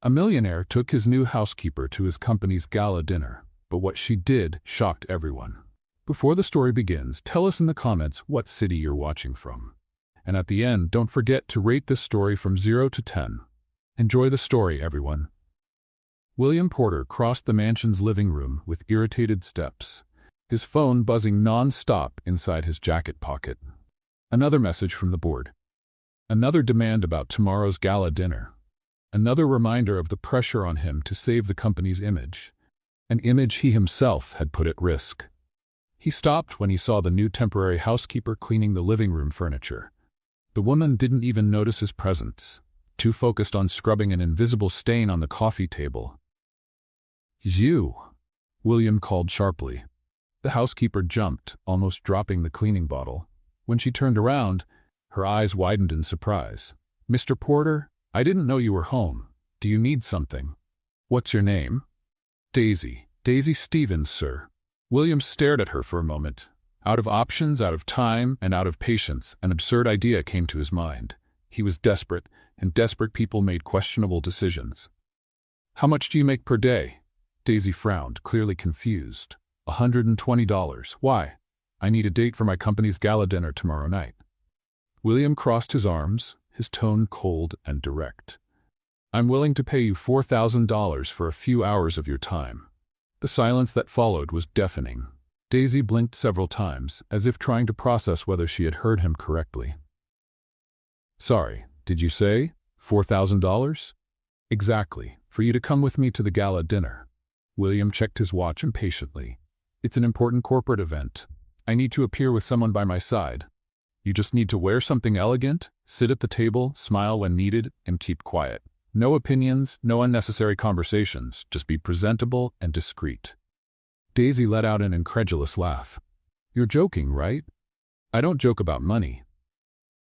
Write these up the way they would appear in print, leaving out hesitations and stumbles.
A millionaire took his new housekeeper to his company's gala dinner, but what she did shocked everyone. Before the story begins, tell us in the comments what city you're watching from. And at the end, don't forget to rate this story from 0 to 10. Enjoy the story, everyone. William Porter crossed the mansion's living room with irritated steps, his phone buzzing non-stop inside his jacket pocket. Another message from the board. Another demand about tomorrow's gala dinner. Another reminder of the pressure on him to save the company's image, an image he himself had put at risk. He stopped when he saw the new temporary housekeeper cleaning the living room furniture. The woman didn't even notice his presence, too focused on scrubbing an invisible stain on the coffee table. "You," William called sharply. The housekeeper jumped, almost dropping the cleaning bottle. When she turned around, her eyes widened in surprise. "Mr. Porter, I didn't know you were home. Do you need something?" "What's your name?" "Daisy. Daisy Stevens, sir." William stared at her for a moment. Out of options, out of time, and out of patience, an absurd idea came to his mind. He was desperate, and desperate people made questionable decisions. "How much do you make per day?" Daisy frowned, clearly confused. $120. Why? "I need a date for my company's gala dinner tomorrow night." William crossed his arms, his tone cold and direct. "I'm willing to pay you $4,000 for a few hours of your time." The silence that followed was deafening. Daisy blinked several times, as if trying to process whether she had heard him correctly. "Sorry, did you say $4,000? "Exactly, for you to come with me to the gala dinner." William checked his watch impatiently. "It's an important corporate event. I need to appear with someone by my side. You just need to wear something elegant, sit at the table, smile when needed, and keep quiet. No opinions, no unnecessary conversations, just be presentable and discreet." Daisy let out an incredulous laugh. "You're joking, right?" "I don't joke about money."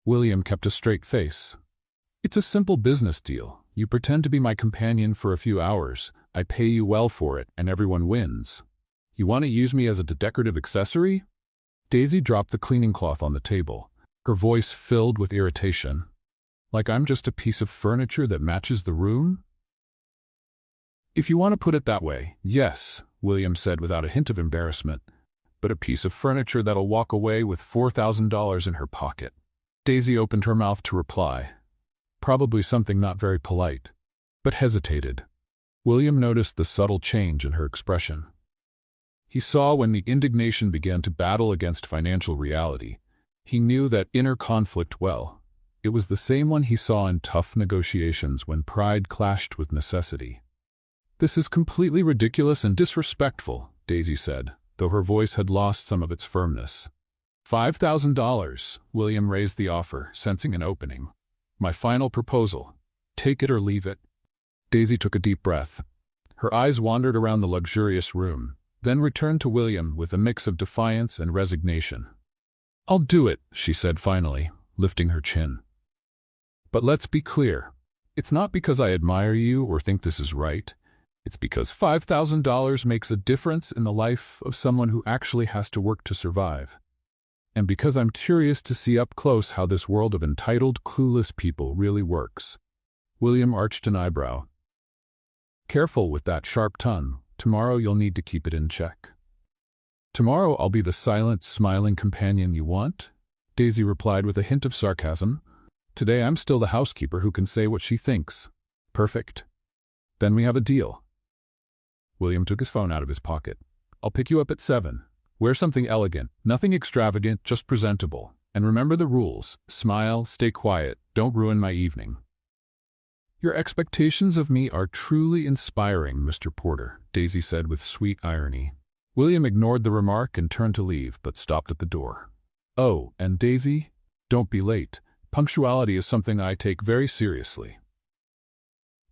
William kept a straight face. "It's a simple business deal. You pretend to be my companion for a few hours, I pay you well for it, and everyone wins. You want to use me as a decorative accessory?" Daisy dropped the cleaning cloth on the table, her voice filled with irritation. "Like I'm just a piece of furniture that matches the room?" "If you want to put it that way, yes," William said without a hint of embarrassment, "but a piece of furniture that'll walk away with $4,000 in her pocket." Daisy opened her mouth to reply, probably something not very polite, but hesitated. William noticed the subtle change in her expression. He saw when the indignation began to battle against financial reality. He knew that inner conflict well. It was the same one he saw in tough negotiations when pride clashed with necessity. "This is completely ridiculous and disrespectful," Daisy said, though her voice had lost some of its firmness. $5,000, William raised the offer, sensing an opening. "My final proposal. Take it or leave it." Daisy took a deep breath. Her eyes wandered around the luxurious room, then returned to William with a mix of defiance and resignation. "I'll do it," she said finally, lifting her chin. "But let's be clear. It's not because I admire you or think this is right. It's because $5,000 makes a difference in the life of someone who actually has to work to survive. And because I'm curious to see up close how this world of entitled, clueless people really works." William arched an eyebrow. "Careful with that sharp tongue. Tomorrow you'll need to keep it in check." "Tomorrow I'll be the silent, smiling companion you want?" Daisy replied with a hint of sarcasm. "Today I'm still the housekeeper who can say what she thinks." "Perfect. Then we have a deal." William took his phone out of his pocket. "I'll pick you up at 7. Wear something elegant, nothing extravagant, just presentable. And remember the rules. Smile, stay quiet, don't ruin my evening." "Your expectations of me are truly inspiring, Mr. Porter," Daisy said with sweet irony. William ignored the remark and turned to leave, but stopped at the door. "Oh, and Daisy, don't be late. Punctuality is something I take very seriously."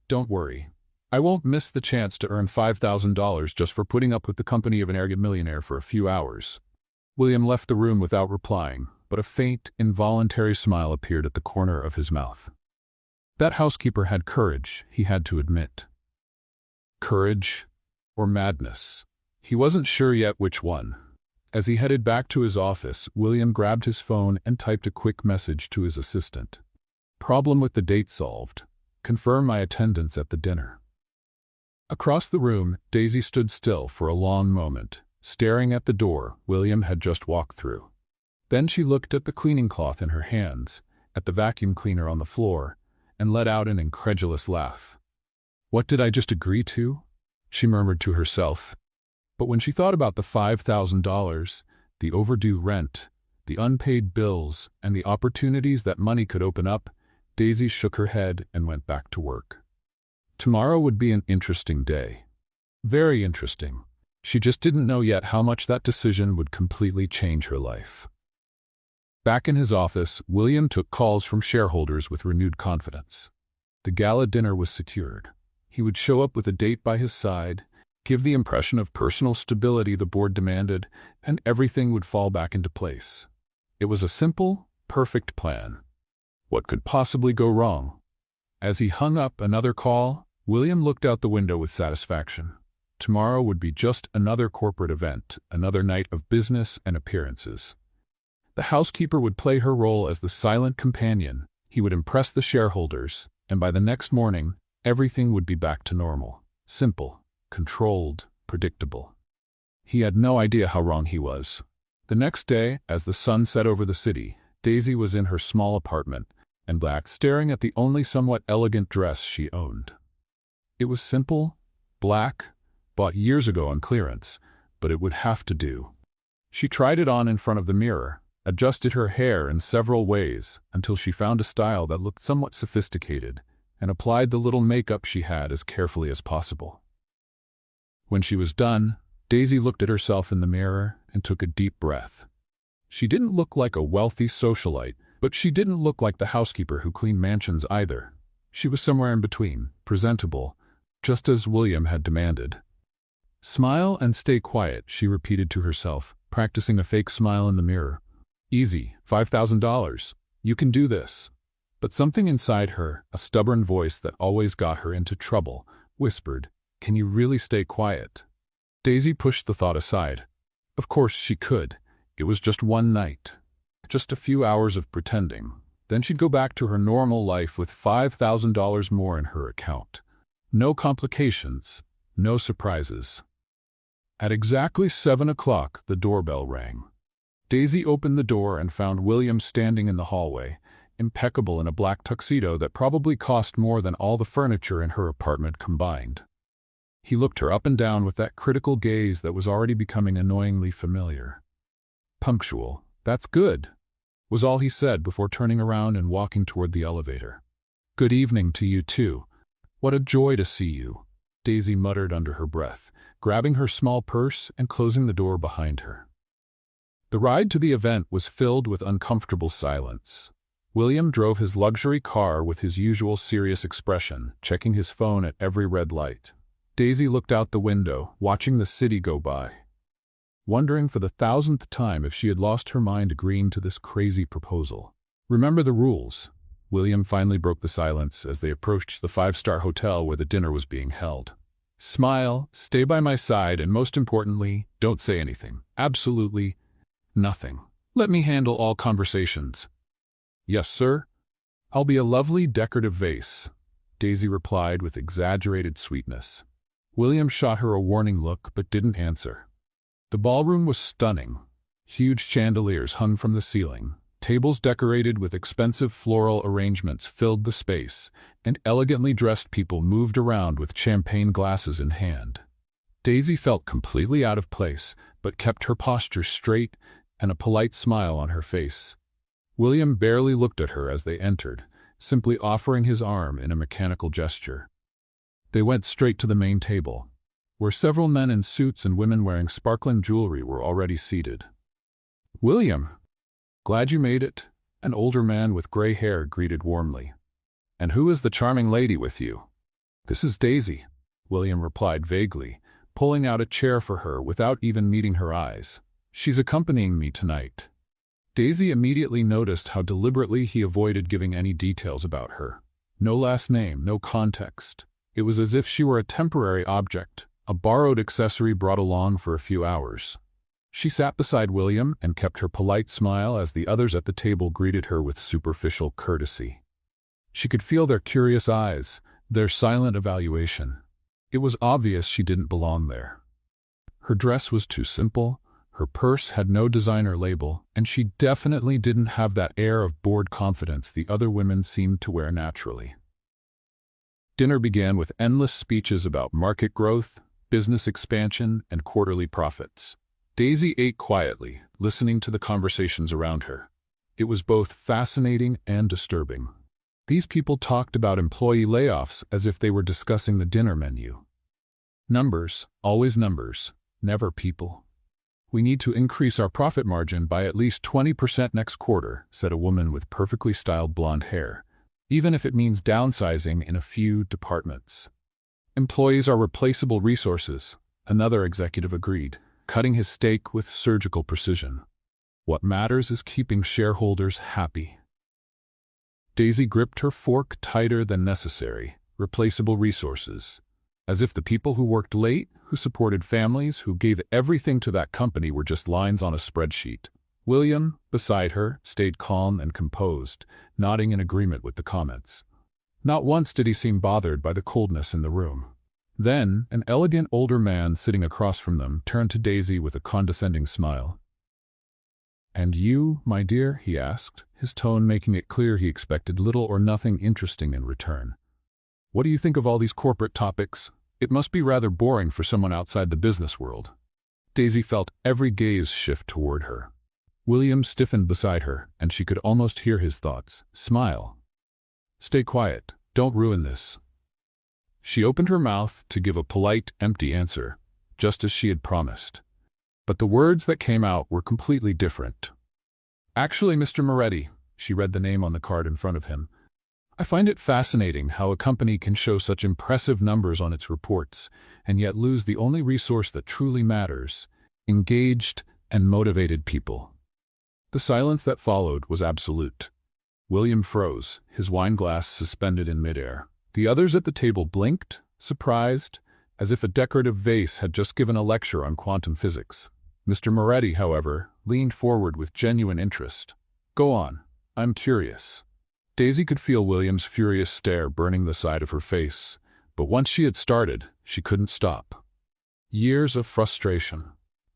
"Don't worry. I won't miss the chance to earn $5,000 just for putting up with the company of an arrogant millionaire for a few hours." William left the room without replying, but a faint, involuntary smile appeared at the corner of his mouth. That housekeeper had courage, he had to admit. Courage or madness. He wasn't sure yet which one. As he headed back to his office, William grabbed his phone and typed a quick message to his assistant. "Problem with the date solved. confirm my attendance at the dinner." Across the room, Daisy stood still for a long moment, staring at the door William had just walked through. Then she looked at the cleaning cloth in her hands, at the vacuum cleaner on the floor, and let out an incredulous laugh. "What did I just agree to?" she murmured to herself. But when she thought about the $5,000, the overdue rent, the unpaid bills, and the opportunities that money could open up, Daisy shook her head and went back to work. Tomorrow would be an interesting day. Very interesting. She just didn't know yet how much that decision would completely change her life. Back in his office, William took calls from shareholders with renewed confidence. The gala dinner was secured. He would show up with a date by his side, give the impression of personal stability the board demanded, and everything would fall back into place. It was a simple, perfect plan. What could possibly go wrong? As he hung up another call, William looked out the window with satisfaction. Tomorrow would be just another corporate event, another night of business and appearances. The housekeeper would play her role as the silent companion. He would impress the shareholders, and by the next morning, everything would be back to normal. Simple, controlled, predictable. He had no idea how wrong he was. The next day, as the sun set over the city, Daisy was in her small apartment, and black, staring at the only somewhat elegant dress she owned. It was simple, black, bought years ago on clearance, but it would have to do. She tried it on in front of the mirror, adjusted her hair in several ways until she found a style that looked somewhat sophisticated, and applied the little makeup she had as carefully as possible. When she was done, Daisy looked at herself in the mirror and took a deep breath. She didn't look like a wealthy socialite, but she didn't look like the housekeeper who cleaned mansions either. She was somewhere in between, presentable, just as William had demanded. "Smile and stay quiet," she repeated to herself, practicing a fake smile in the mirror. "Easy, $5,000. You can do this." But something inside her, a stubborn voice that always got her into trouble, whispered, "Can you really stay quiet?" Daisy pushed the thought aside. Of course she could. It was just one night. Just a few hours of pretending. Then she'd go back to her normal life with $5,000 more in her account. No complications, no surprises. At exactly 7 o'clock, the doorbell rang. Daisy opened the door and found William standing in the hallway, impeccable in a black tuxedo that probably cost more than all the furniture in her apartment combined. He looked her up and down with that critical gaze that was already becoming annoyingly familiar. "Punctual, that's good," was all he said before turning around and walking toward the elevator. "Good evening to you too. What a joy to see you," Daisy muttered under her breath, grabbing her small purse and closing the door behind her. The ride to the event was filled with uncomfortable silence. William drove his luxury car with his usual serious expression, checking his phone at every red light. Daisy looked out the window, watching the city go by, wondering for the 1,000th time if she had lost her mind agreeing to this crazy proposal. "Remember the rules." William finally broke the silence as they approached the five-star hotel where the dinner was being held. "Smile, stay by my side, and most importantly, don't say anything. Absolutely nothing. Let me handle all conversations." "Yes, sir. I'll be a lovely decorative vase," Daisy replied with exaggerated sweetness. William shot her a warning look but didn't answer. The ballroom was stunning. Huge chandeliers hung from the ceiling. Tables decorated with expensive floral arrangements filled the space, and elegantly dressed people moved around with champagne glasses in hand. Daisy felt completely out of place, but kept her posture straight and a polite smile on her face. William barely looked at her as they entered, simply offering his arm in a mechanical gesture. They went straight to the main table, where several men in suits and women wearing sparkling jewelry were already seated. "William, glad you made it," an older man with gray hair greeted warmly. "And who is the charming lady with you?" "This is Daisy," William replied vaguely, pulling out a chair for her without even meeting her eyes. "She's accompanying me tonight." Daisy immediately noticed how deliberately he avoided giving any details about her. No last name, no context. It was as if she were a temporary object, a borrowed accessory brought along for a few hours. She sat beside William and kept her polite smile as the others at the table greeted her with superficial courtesy. She could feel their curious eyes, their silent evaluation. It was obvious she didn't belong there. Her dress was too simple, her purse had no designer label, and she definitely didn't have that air of bored confidence the other women seemed to wear naturally. Dinner began with endless speeches about market growth, business expansion, and quarterly profits. Daisy ate quietly, listening to the conversations around her. It was both fascinating and disturbing. These people talked about employee layoffs as if they were discussing the dinner menu. Numbers, always numbers, never people. "We need to increase our profit margin by at least 20% next quarter," said a woman with perfectly styled blonde hair, "even if it means downsizing in a few departments." "Employees are replaceable resources," another executive agreed, cutting his steak with surgical precision. "What matters is keeping shareholders happy." Daisy gripped her fork tighter than necessary. Replaceable resources. As if the people who worked late, who supported families, who gave everything to that company were just lines on a spreadsheet. William, beside her, stayed calm and composed, nodding in agreement with the comments. Not once did he seem bothered by the coldness in the room. Then, an elegant older man sitting across from them turned to Daisy with a condescending smile. "And you, my dear?" he asked, his tone making it clear he expected little or nothing interesting in return. "What do you think of all these corporate topics? It must be rather boring for someone outside the business world." Daisy felt every gaze shift toward her. William stiffened beside her, and she could almost hear his thoughts. "Smile. Stay quiet. Don't ruin this." She opened her mouth to give a polite, empty answer, just as she had promised. But the words that came out were completely different. "Actually, Mr. Moretti," she read the name on the card in front of him, "I find it fascinating how a company can show such impressive numbers on its reports and yet lose the only resource that truly matters: engaged and motivated people." The silence that followed was absolute. William froze, his wine glass suspended in midair. The others at the table blinked, surprised, as if a decorative vase had just given a lecture on quantum physics. Mr. Moretti, however, leaned forward with genuine interest. "Go on. I'm curious." Daisy could feel William's furious stare burning the side of her face, but once she had started, she couldn't stop. Years of frustration,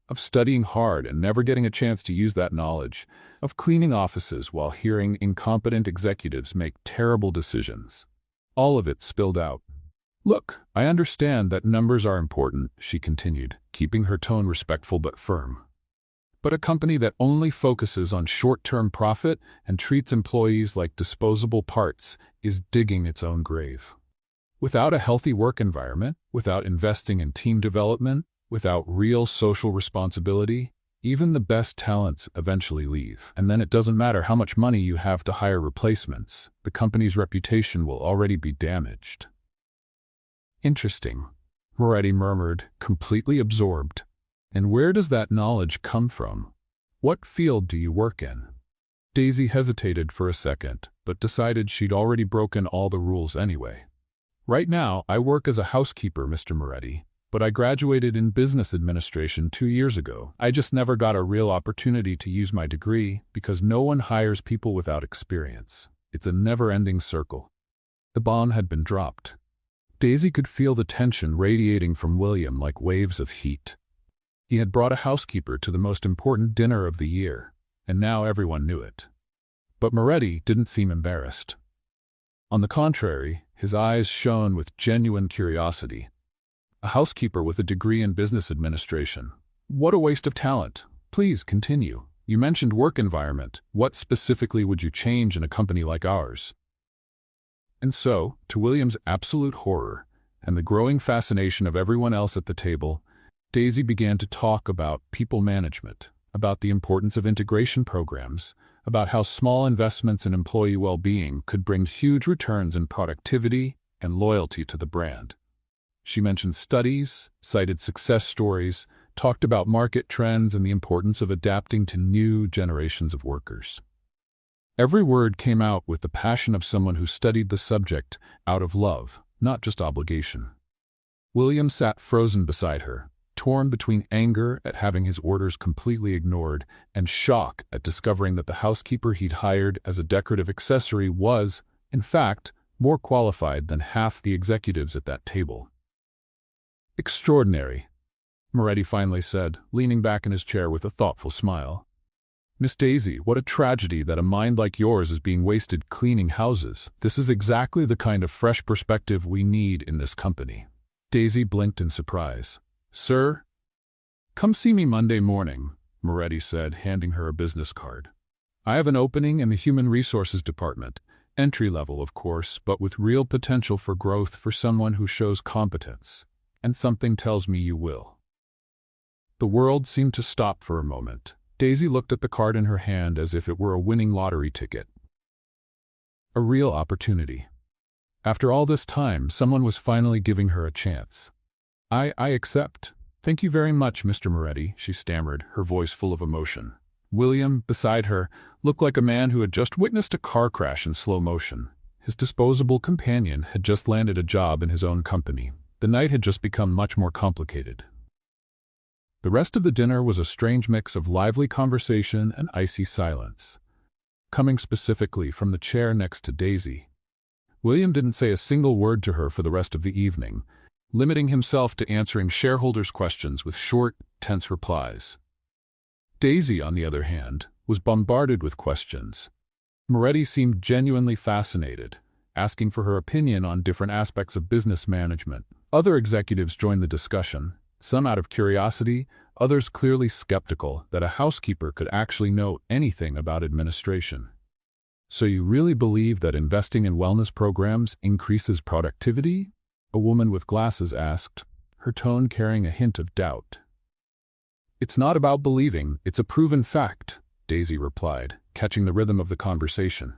of studying hard and never getting a chance to use that knowledge, of cleaning offices while hearing incompetent executives make terrible decisions. All of it spilled out. "Look, I understand that numbers are important," she continued, keeping her tone respectful but firm. "But a company that only focuses on short-term profit and treats employees like disposable parts is digging its own grave. Without a healthy work environment, without investing in team development, without real social responsibility, even the best talents eventually leave. And then it doesn't matter how much money you have to hire replacements, the company's reputation will already be damaged." "Interesting," Moretti murmured, completely absorbed. "And where does that knowledge come from? What field do you work in?" Daisy hesitated for a second, but decided she'd already broken all the rules anyway. "Right now, I work as a housekeeper, Mr. Moretti, but I graduated in business administration 2 years ago. I just never got a real opportunity to use my degree because no one hires people without experience. It's a never-ending circle." The bomb had been dropped. Daisy could feel the tension radiating from William like waves of heat. He had brought a housekeeper to the most important dinner of the year, and now everyone knew it. But Moretti didn't seem embarrassed. On the contrary, his eyes shone with genuine curiosity. "A housekeeper with a degree in business administration. What a waste of talent. Please continue. You mentioned work environment. What specifically would you change in a company like ours?" And so, to William's absolute horror, and the growing fascination of everyone else at the table, Daisy began to talk about people management, about the importance of integration programs, about how small investments in employee well-being could bring huge returns in productivity and loyalty to the brand. She mentioned studies, cited success stories, talked about market trends and the importance of adapting to new generations of workers. Every word came out with the passion of someone who studied the subject out of love, not just obligation. William sat frozen beside her, torn between anger at having his orders completely ignored and shock at discovering that the housekeeper he'd hired as a decorative accessory was, In fact, more qualified than half the executives at that table. Extraordinary, Moretti finally said, leaning back in his chair with a thoughtful smile. Miss Daisy, what a tragedy that a mind like yours is being wasted cleaning houses. This is exactly the kind of fresh perspective we need in this company. Daisy blinked in surprise. Sir? Come see me Monday morning, Moretti said, handing her a business card. I have an opening in the Human Resources Department. Entry level, of course, but with real potential for growth for someone who shows competence. And something tells me you will. The world seemed to stop for a moment. Daisy looked at the card in her hand as if it were a winning lottery ticket. A real opportunity. After all this time, someone was finally giving her a chance. I accept. Thank you very much, Mr. Moretti, she stammered, her voice full of emotion. William, beside her, looked like a man who had just witnessed a car crash in slow motion. His disposable companion had just landed a job in his own company. The night had just become much more complicated. The rest of the dinner was a strange mix of lively conversation and icy silence. Coming specifically from the chair next to Daisy, William didn't say a single word to her for the rest of the evening, limiting himself to answering shareholders' questions with short, tense replies. Daisy, on the other hand, was bombarded with questions. Moretti seemed genuinely fascinated, asking for her opinion on different aspects of business management. Other executives joined the discussion, some out of curiosity, others clearly skeptical that a housekeeper could actually know anything about administration. So you really believe that investing in wellness programs increases productivity? A woman with glasses asked, her tone carrying a hint of doubt. It's not about believing, it's a proven fact, Daisy replied, catching the rhythm of the conversation.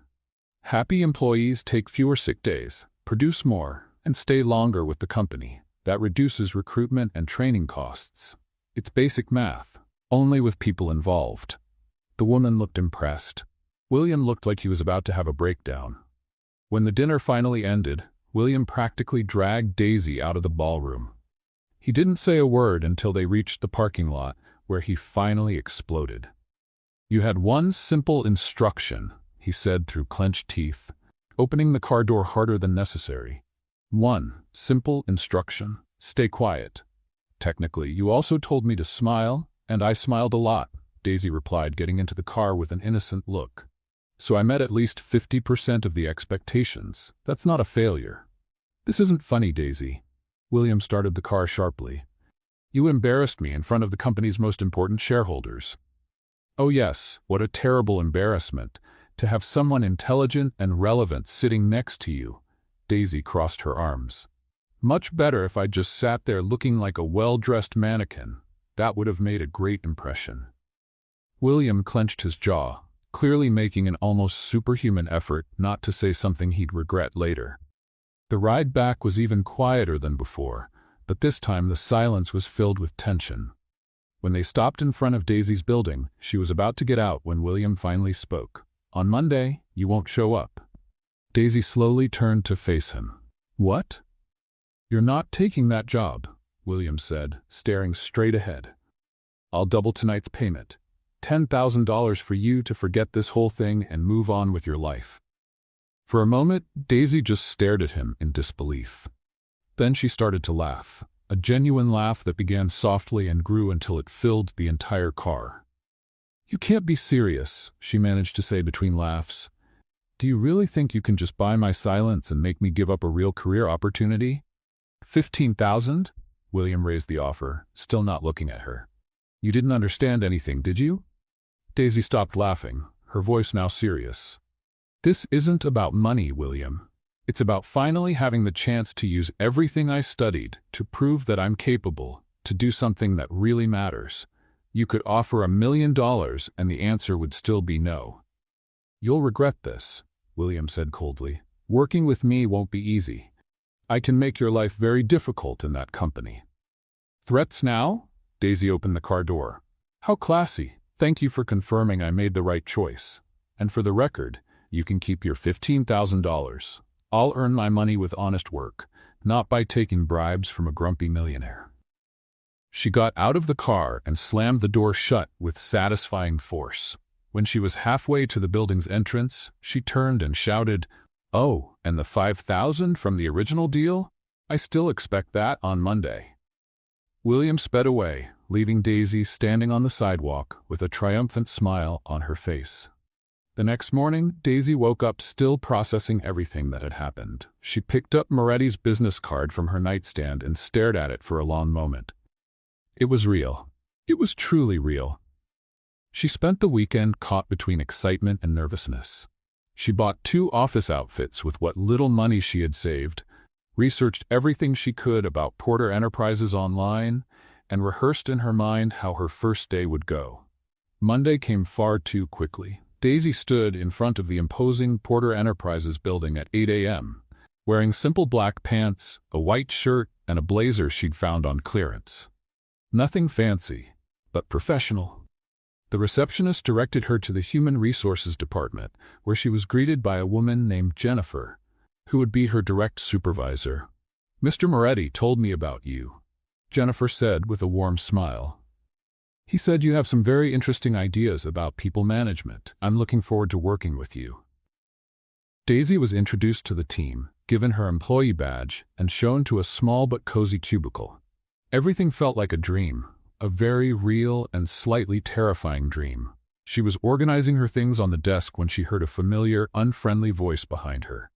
Happy employees take fewer sick days, produce more, and stay longer with the company. That reduces recruitment and training costs. It's basic math, only with people involved. The woman looked impressed. William looked like he was about to have a breakdown. When the dinner finally ended, William practically dragged Daisy out of the ballroom. He didn't say a word until they reached the parking lot, where he finally exploded. You had one simple instruction, he said through clenched teeth, opening the car door harder than necessary. One simple instruction: stay quiet. Technically, you also told me to smile, and I smiled a lot, Daisy replied, getting into the car with an innocent look. So I met at least 50% of the expectations. That's not a failure. This isn't funny, Daisy. William started the car sharply. You embarrassed me in front of the company's most important shareholders. Oh yes, what a terrible embarrassment, to have someone intelligent and relevant sitting next to you. Daisy crossed her arms. Much better if I just sat there looking like a well-dressed mannequin. That would have made a great impression. William clenched his jaw, clearly making an almost superhuman effort not to say something he'd regret later. The ride back was even quieter than before, but this time the silence was filled with tension. When they stopped in front of Daisy's building, she was about to get out when William finally spoke. On Monday, you won't show up. Daisy slowly turned to face him. What? You're not taking that job, William said, staring straight ahead. I'll double tonight's payment. $10,000 for you to forget this whole thing and move on with your life. For a moment, Daisy just stared at him in disbelief. Then she started to laugh, a genuine laugh that began softly and grew until it filled the entire car. You can't be serious, she managed to say between laughs. Do you really think you can just buy my silence and make me give up a real career opportunity? 15,000? William raised the offer, still not looking at her. You didn't understand anything, did you? Daisy stopped laughing, her voice now serious. This isn't about money, William. It's about finally having the chance to use everything I studied to prove that I'm capable, to do something that really matters. You could offer $1 million and the answer would still be no. You'll regret this, William said coldly. Working with me won't be easy. I can make your life very difficult in that company. Threats now? Daisy opened the car door. How classy. Thank you for confirming I made the right choice. And for the record, you can keep your $15,000. I'll earn my money with honest work, not by taking bribes from a grumpy millionaire. She got out of the car and slammed the door shut with satisfying force. When she was halfway to the building's entrance, she turned and shouted, Oh, and the 5,000 from the original deal? I still expect that on Monday. William sped away, leaving Daisy standing on the sidewalk with a triumphant smile on her face. The next morning, Daisy woke up still processing everything that had happened. She picked up Moretti's business card from her nightstand and stared at it for a long moment. It was real. It was truly real. She spent the weekend caught between excitement and nervousness. She bought 2 office outfits with what little money she had saved, researched everything she could about Porter Enterprises online, and rehearsed in her mind how her first day would go. Monday came far too quickly. Daisy stood in front of the imposing Porter Enterprises building at 8 a.m., wearing simple black pants, a white shirt, and a blazer she'd found on clearance. Nothing fancy, but professional. The receptionist directed her to the Human Resources Department, where she was greeted by a woman named Jennifer, who would be her direct supervisor. "Mr. Moretti told me about you," Jennifer said with a warm smile. "He said you have some very interesting ideas about people management. I'm looking forward to working with you." Daisy was introduced to the team, given her employee badge, and shown to a small but cozy cubicle. Everything felt like a dream, a very real and slightly terrifying dream. She was organizing her things on the desk when she heard a familiar, unfriendly voice behind her.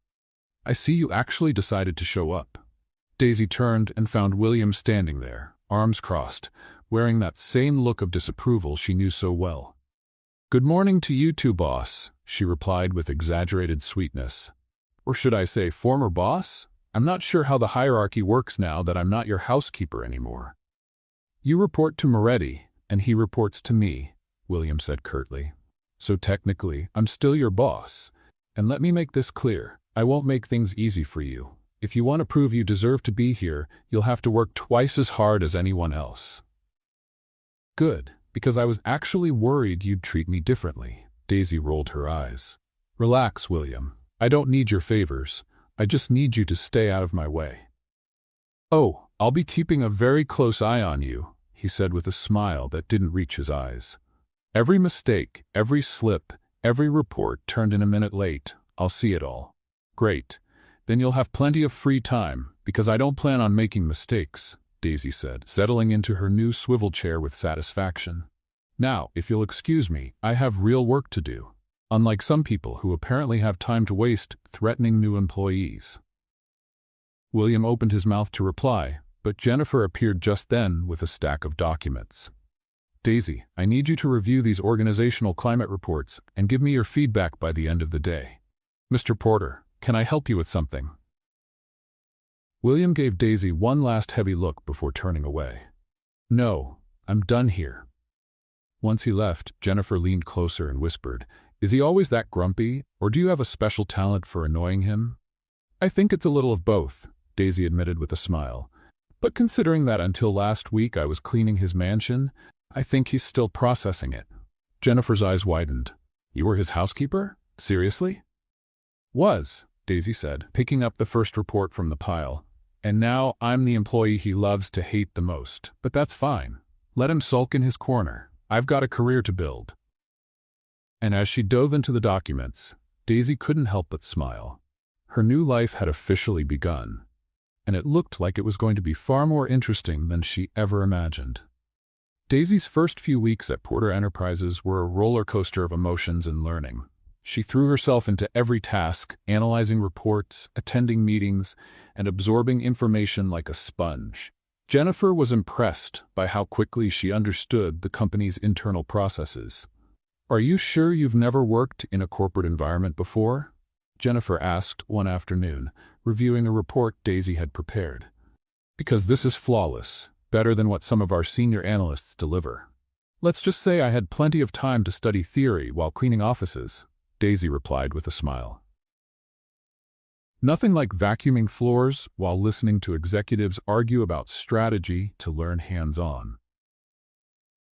"I see you actually decided to show up." Daisy turned and found William standing there, arms crossed, wearing that same look of disapproval she knew so well. "Good morning to you too, boss," she replied with exaggerated sweetness. "Or should I say former boss? I'm not sure how the hierarchy works now that I'm not your housekeeper anymore." "You report to Moretti, and he reports to me," William said curtly. "So technically, I'm still your boss. And let me make this clear, I won't make things easy for you. If you want to prove you deserve to be here, you'll have to work twice as hard as anyone else." "Good, because I was actually worried you'd treat me differently." Daisy rolled her eyes. "Relax, William. I don't need your favors. I just need you to stay out of my way." "Oh, I'll be keeping a very close eye on you," he said with a smile that didn't reach his eyes. "Every mistake, every slip, every report turned in a minute late, I'll see it all." "Great. Then you'll have plenty of free time, because I don't plan on making mistakes," Daisy said, settling into her new swivel chair with satisfaction. "Now, if you'll excuse me, I have real work to do, unlike some people who apparently have time to waste threatening new employees." William opened his mouth to reply, but Jennifer appeared just then with a stack of documents. "Daisy, I need you to review these organizational climate reports and give me your feedback by the end of the day. Mr. Porter, can I help you with something?" William gave Daisy one last heavy look before turning away. "No, I'm done here." Once he left, Jennifer leaned closer and whispered, "Is he always that grumpy, or do you have a special talent for annoying him?" "I think it's a little of both," Daisy admitted with a smile. "But considering that until last week I was cleaning his mansion, I think he's still processing it." Jennifer's eyes widened. "You were his housekeeper? Seriously?" "Was," Daisy said, picking up the first report from the pile. "And now I'm the employee he loves to hate the most. But that's fine. Let him sulk in his corner. I've got a career to build." And as she dove into the documents, Daisy couldn't help but smile. Her new life had officially begun, and it looked like it was going to be far more interesting than she ever imagined. Daisy's first few weeks at Porter Enterprises were a roller coaster of emotions and learning. She threw herself into every task, analyzing reports, attending meetings, and absorbing information like a sponge. Jennifer was impressed by how quickly she understood the company's internal processes. "Are you sure you've never worked in a corporate environment before?" Jennifer asked one afternoon, reviewing a report Daisy had prepared. "Because this is flawless, better than what some of our senior analysts deliver. Let's just say I had plenty of time to study theory while cleaning offices," Daisy replied with a smile. Nothing like vacuuming floors while listening to executives argue about strategy to learn hands-on.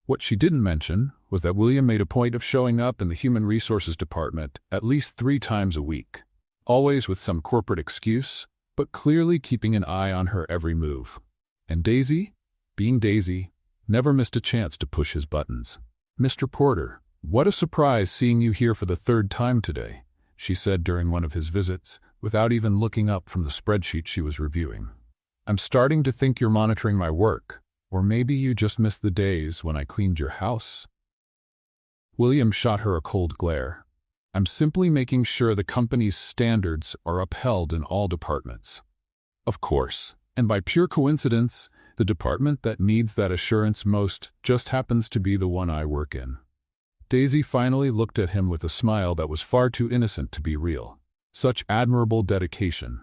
What she didn't mention was that William made a point of showing up in the Human Resources Department at least 3 times a week, always with some corporate excuse, but clearly keeping an eye on her every move. And Daisy, being Daisy, never missed a chance to push his buttons. "Mr. Porter, what a surprise seeing you here for the 3rd time today," she said during one of his visits, without even looking up from the spreadsheet she was reviewing. I'm starting to think you're monitoring my work, or maybe you just missed the days when I cleaned your house. William shot her a cold glare. I'm simply making sure the company's standards are upheld in all departments. Of course, and by pure coincidence, the department that needs that assurance most just happens to be the one I work in. Daisy finally looked at him with a smile that was far too innocent to be real. Such admirable dedication.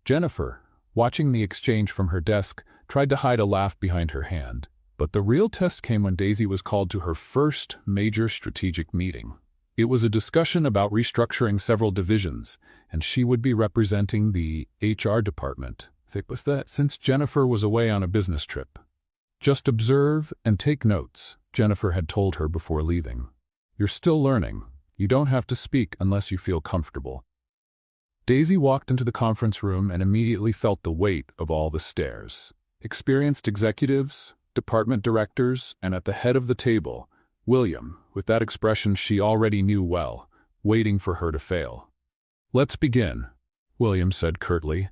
Jennifer, watching the exchange from her desk, tried to hide a laugh behind her hand. But the real test came when Daisy was called to her first major strategic meeting. It was a discussion about restructuring several divisions, and she would be representing the HR department. Thick was that since Jennifer was away on a business trip. Just observe and take notes, Jennifer had told her before leaving. You're still learning. You don't have to speak unless you feel comfortable. Daisy walked into the conference room and immediately felt the weight of all the stares. Experienced executives, department directors, and at the head of the table, William, with that expression she already knew well, waiting for her to fail. Let's begin, William said curtly.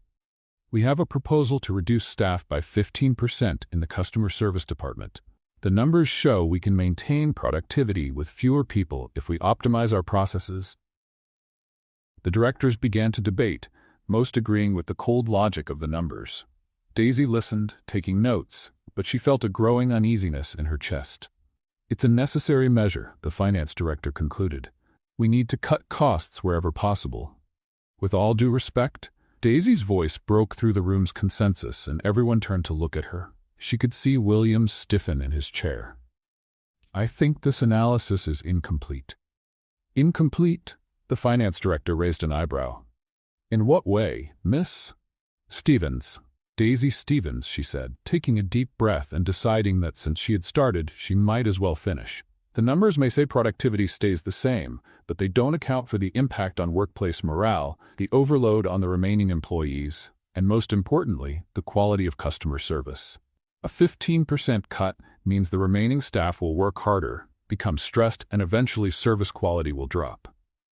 We have a proposal to reduce staff by 15% in the customer service department. The numbers show we can maintain productivity with fewer people if we optimize our processes. The directors began to debate, most agreeing with the cold logic of the numbers. Daisy listened, taking notes, but she felt a growing uneasiness in her chest. It's a necessary measure, the finance director concluded. We need to cut costs wherever possible. With all due respect, Daisy's voice broke through the room's consensus, and everyone turned to look at her. She could see William stiffen in his chair. I think this analysis is incomplete. Incomplete? The finance director raised an eyebrow. In what way, Miss Stevens? Daisy Stevens, she said, taking a deep breath and deciding that since she had started, she might as well finish. The numbers may say productivity stays the same, but they don't account for the impact on workplace morale, the overload on the remaining employees, and most importantly, the quality of customer service. A 15% cut means the remaining staff will work harder, become stressed, and eventually service quality will drop.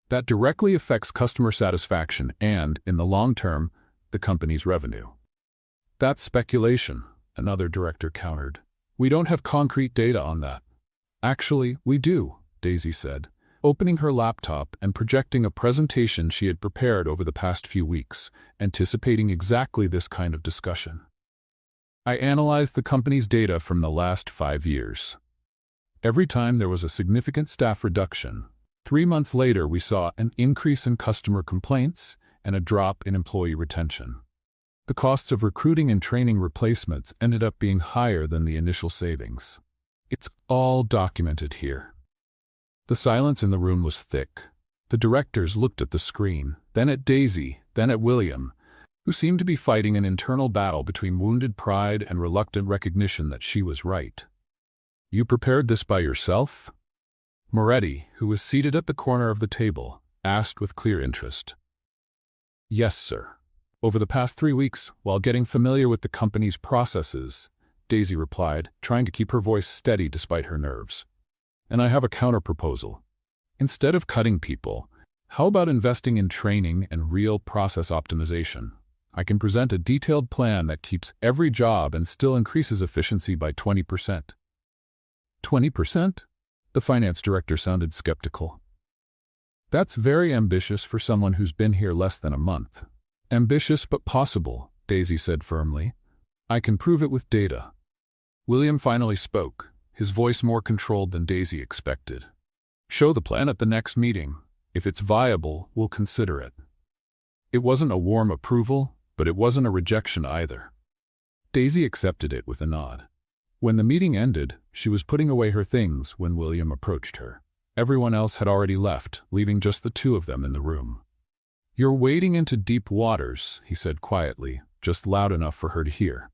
That directly affects customer satisfaction and, in the long term, the company's revenue. That's speculation, another director countered. We don't have concrete data on that. Actually, we do, Daisy said, opening her laptop and projecting a presentation she had prepared over the past few weeks, anticipating exactly this kind of discussion. I analyzed the company's data from the last 5 years. Every time there was a significant staff reduction, 3 months later we saw an increase in customer complaints and a drop in employee retention. The costs of recruiting and training replacements ended up being higher than the initial savings. It's all documented here. The silence in the room was thick. The directors looked at the screen, then at Daisy, then at William, who seemed to be fighting an internal battle between wounded pride and reluctant recognition that she was right. You prepared this by yourself? Moretti, who was seated at the corner of the table, asked with clear interest. Yes, sir. Over the past 3 weeks, while getting familiar with the company's processes, Daisy replied, trying to keep her voice steady despite her nerves. And I have a counter-proposal. Instead of cutting people, how about investing in training and real process optimization? I can present a detailed plan that keeps every job and still increases efficiency by 20%. 20%? The finance director sounded skeptical. That's very ambitious for someone who's been here less than a month. Ambitious but possible, Daisy said firmly. I can prove it with data. William finally spoke, his voice more controlled than Daisy expected. Show the plan at the next meeting. If it's viable, we'll consider it. It wasn't a warm approval, but it wasn't a rejection either. Daisy accepted it with a nod. When the meeting ended, she was putting away her things when William approached her. Everyone else had already left, leaving just the two of them in the room. You're wading into deep waters, he said quietly, just loud enough for her to hear.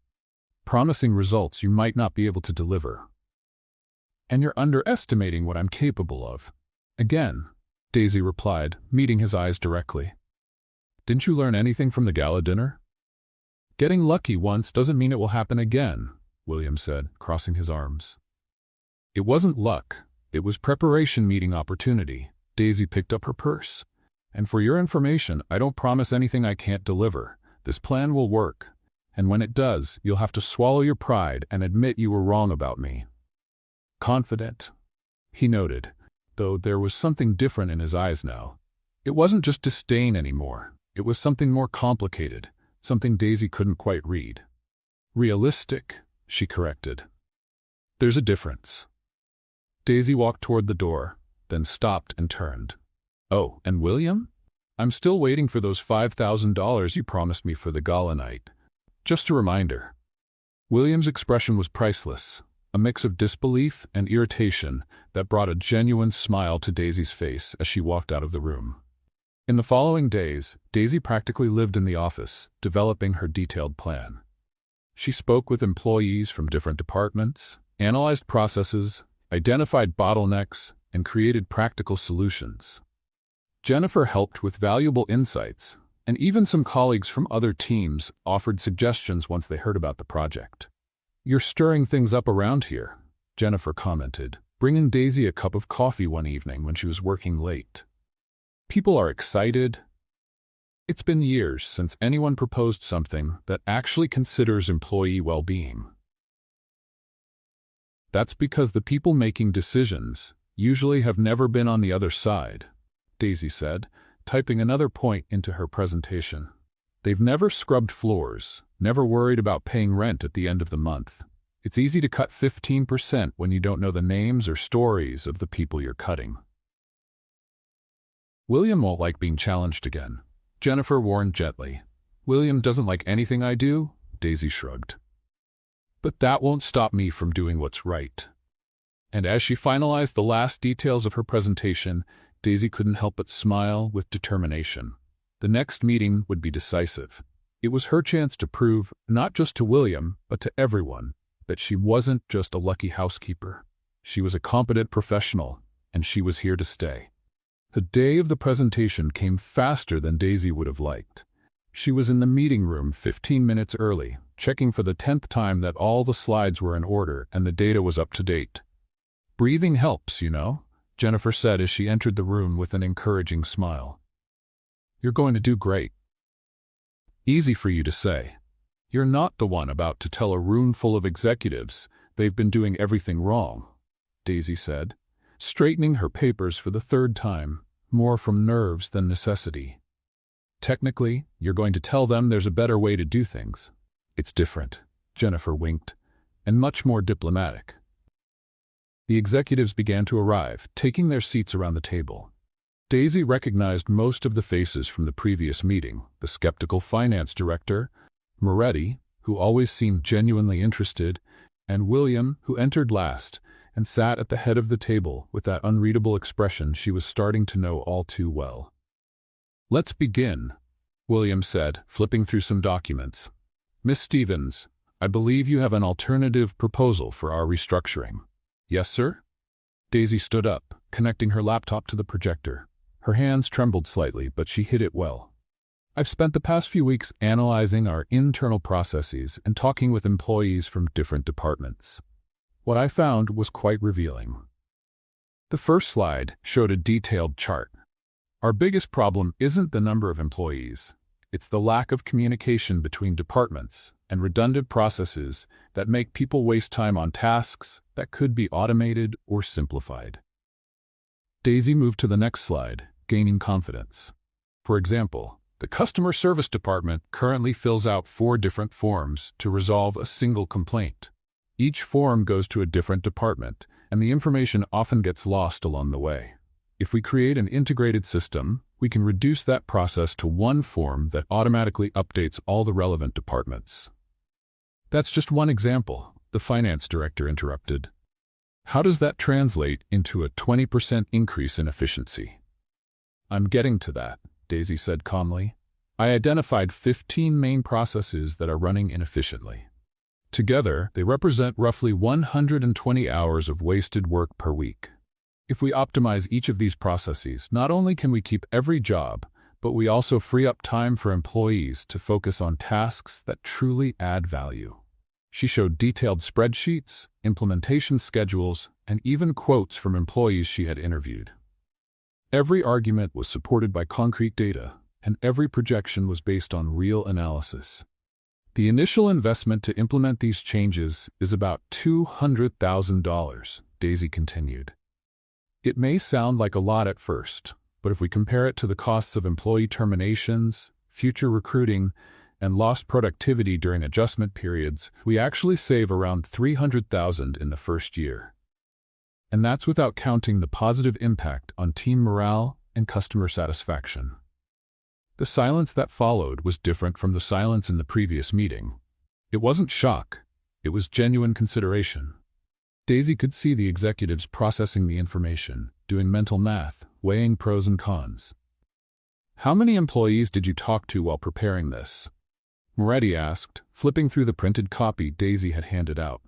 Promising results you might not be able to deliver. And you're underestimating what I'm capable of. Again, Daisy replied, meeting his eyes directly. Didn't you learn anything from the gala dinner? Getting lucky once doesn't mean it will happen again, William said, crossing his arms. It wasn't luck. It was preparation meeting opportunity. Daisy picked up her purse. And for your information, I don't promise anything I can't deliver. This plan will work. And when it does, you'll have to swallow your pride and admit you were wrong about me. Confident, he noted, though there was something different in his eyes now. It wasn't just disdain anymore. It was something more complicated, something Daisy couldn't quite read. Realistic, she corrected. There's a difference. Daisy walked toward the door, then stopped and turned. Oh, and William? I'm still waiting for those $5,000 you promised me for the gala night. Just a reminder. William's expression was priceless, a mix of disbelief and irritation that brought a genuine smile to Daisy's face as she walked out of the room. In the following days, Daisy practically lived in the office, developing her detailed plan. She spoke with employees from different departments, analyzed processes, identified bottlenecks, and created practical solutions. Jennifer helped with valuable insights, and even some colleagues from other teams offered suggestions once they heard about the project. You're stirring things up around here, Jennifer commented, bringing Daisy a cup of coffee one evening when she was working late. People are excited. It's been years since anyone proposed something that actually considers employee well-being. That's because the people making decisions usually have never been on the other side, Daisy said, typing another point into her presentation. They've never scrubbed floors, never worried about paying rent at the end of the month. It's easy to cut 15% when you don't know the names or stories of the people you're cutting. William won't like being challenged again, Jennifer warned gently. William doesn't like anything I do, Daisy shrugged. But that won't stop me from doing what's right. And as she finalized the last details of her presentation, Daisy couldn't help but smile with determination. The next meeting would be decisive. It was her chance to prove, not just to William, but to everyone, that she wasn't just a lucky housekeeper. She was a competent professional, and she was here to stay. The day of the presentation came faster than Daisy would have liked. She was in the meeting room 15 minutes early, checking for the 10th time that all the slides were in order and the data was up to date. Breathing helps, you know, Jennifer said as she entered the room with an encouraging smile. You're going to do great. Easy for you to say. You're not the one about to tell a room full of executives they've been doing everything wrong, Daisy said, straightening her papers for the 3rd time, more from nerves than necessity. Technically, you're going to tell them there's a better way to do things. It's different, Jennifer winked, and much more diplomatic. The executives began to arrive, taking their seats around the table. Daisy recognized most of the faces from the previous meeting: the skeptical finance director, Moretti, who always seemed genuinely interested, and William, who entered last and sat at the head of the table with that unreadable expression she was starting to know all too well. Let's begin, William said, flipping through some documents. Miss Stevens, I believe you have an alternative proposal for our restructuring. Yes, sir? Daisy stood up, connecting her laptop to the projector. Her hands trembled slightly, but she hid it well. I've spent the past few weeks analyzing our internal processes and talking with employees from different departments. What I found was quite revealing. The first slide showed a detailed chart. Our biggest problem isn't the number of employees. It's the lack of communication between departments and redundant processes that make people waste time on tasks that could be automated or simplified. Daisy moved to the next slide, gaining confidence. For example, the customer service department currently fills out 4 different forms to resolve a single complaint. Each form goes to a different department, and the information often gets lost along the way. If we create an integrated system, we can reduce that process to one form that automatically updates all the relevant departments. That's just one example, the finance director interrupted. How does that translate into a 20% increase in efficiency? I'm getting to that, Daisy said calmly. I identified 15 main processes that are running inefficiently. Together, they represent roughly 120 hours of wasted work per week. If we optimize each of these processes, not only can we keep every job, but we also free up time for employees to focus on tasks that truly add value. She showed detailed spreadsheets, implementation schedules, and even quotes from employees she had interviewed. Every argument was supported by concrete data, and every projection was based on real analysis. The initial investment to implement these changes is about $200,000, Daisy continued. It may sound like a lot at first, but if we compare it to the costs of employee terminations, future recruiting, and lost productivity during adjustment periods, we actually save around $300,000 in the first year. And that's without counting the positive impact on team morale and customer satisfaction. The silence that followed was different from the silence in the previous meeting. It wasn't shock, it was genuine consideration. Daisy could see the executives processing the information, doing mental math, weighing pros and cons. "How many employees did you talk to while preparing this?" Moretti asked, flipping through the printed copy Daisy had handed out.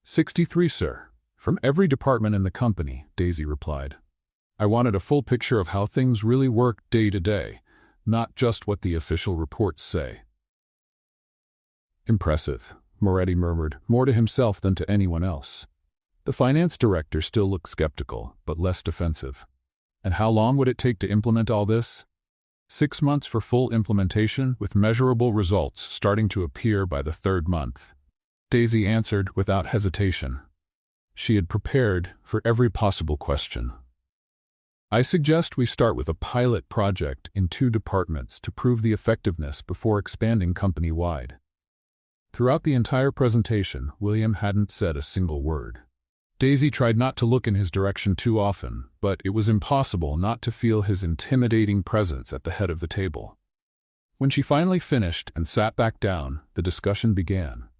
63, sir. From every department in the company, Daisy replied. I wanted a full picture of how things really work day to day, not just what the official reports say. Impressive, Moretti murmured, more to himself than to anyone else. The finance director still looked skeptical, but less defensive. And how long would it take to implement all this? 6 months for full implementation, with measurable results starting to appear by the 3rd month. Daisy answered without hesitation. She had prepared for every possible question. I suggest we start with a pilot project in 2 departments to prove the effectiveness before expanding company-wide. Throughout the entire presentation, William hadn't said a single word. Daisy tried not to look in his direction too often, but it was impossible not to feel his intimidating presence at the head of the table. When she finally finished and sat back down, the discussion began.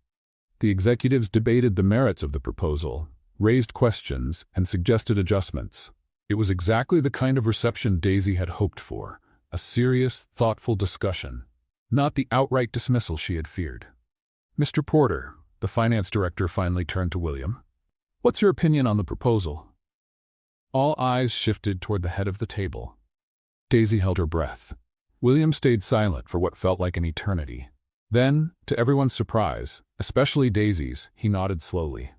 The executives debated the merits of the proposal, raised questions, and suggested adjustments. It was exactly the kind of reception Daisy had hoped for, a serious, thoughtful discussion, not the outright dismissal she had feared. Mr. Porter, the finance director finally turned to William. What's your opinion on the proposal? All eyes shifted toward the head of the table. Daisy held her breath. William stayed silent for what felt like an eternity. Then, to everyone's surprise, especially Daisy's, he nodded slowly.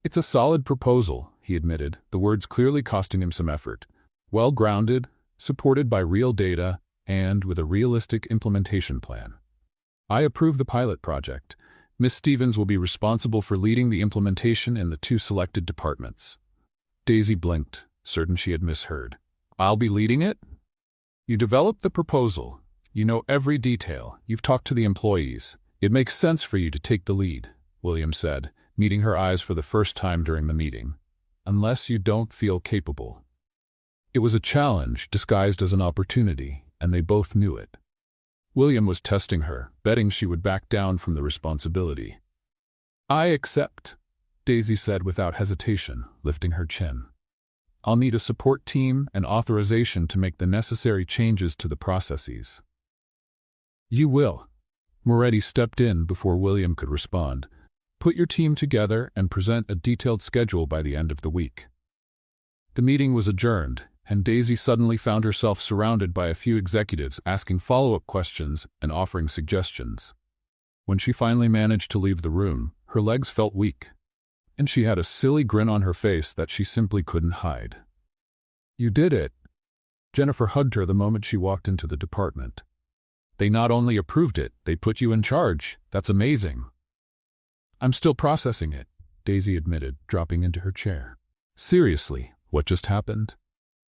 It's a solid proposal, he admitted, the words clearly costing him some effort. Well-grounded, supported by real data, and with a realistic implementation plan. I approve the pilot project. Miss Stevens will be responsible for leading the implementation in the 2 selected departments. Daisy blinked, certain she had misheard. I'll be leading it? You developed the proposal. You know every detail. You've talked to the employees. It makes sense for you to take the lead, William said, meeting her eyes for the first time during the meeting. Unless you don't feel capable. It was a challenge disguised as an opportunity, and they both knew it. William was testing her, betting she would back down from the responsibility. I accept, Daisy said without hesitation, lifting her chin. I'll need a support team and authorization to make the necessary changes to the processes. You will. Moretti stepped in before William could respond. Put your team together and present a detailed schedule by the end of the week. The meeting was adjourned, and Daisy suddenly found herself surrounded by a few executives asking follow-up questions and offering suggestions. When she finally managed to leave the room, her legs felt weak, and she had a silly grin on her face that she simply couldn't hide. You did it. Jennifer hugged her the moment she walked into the department. They not only approved it, they put you in charge. That's amazing. I'm still processing it, Daisy admitted, dropping into her chair. Seriously, what just happened?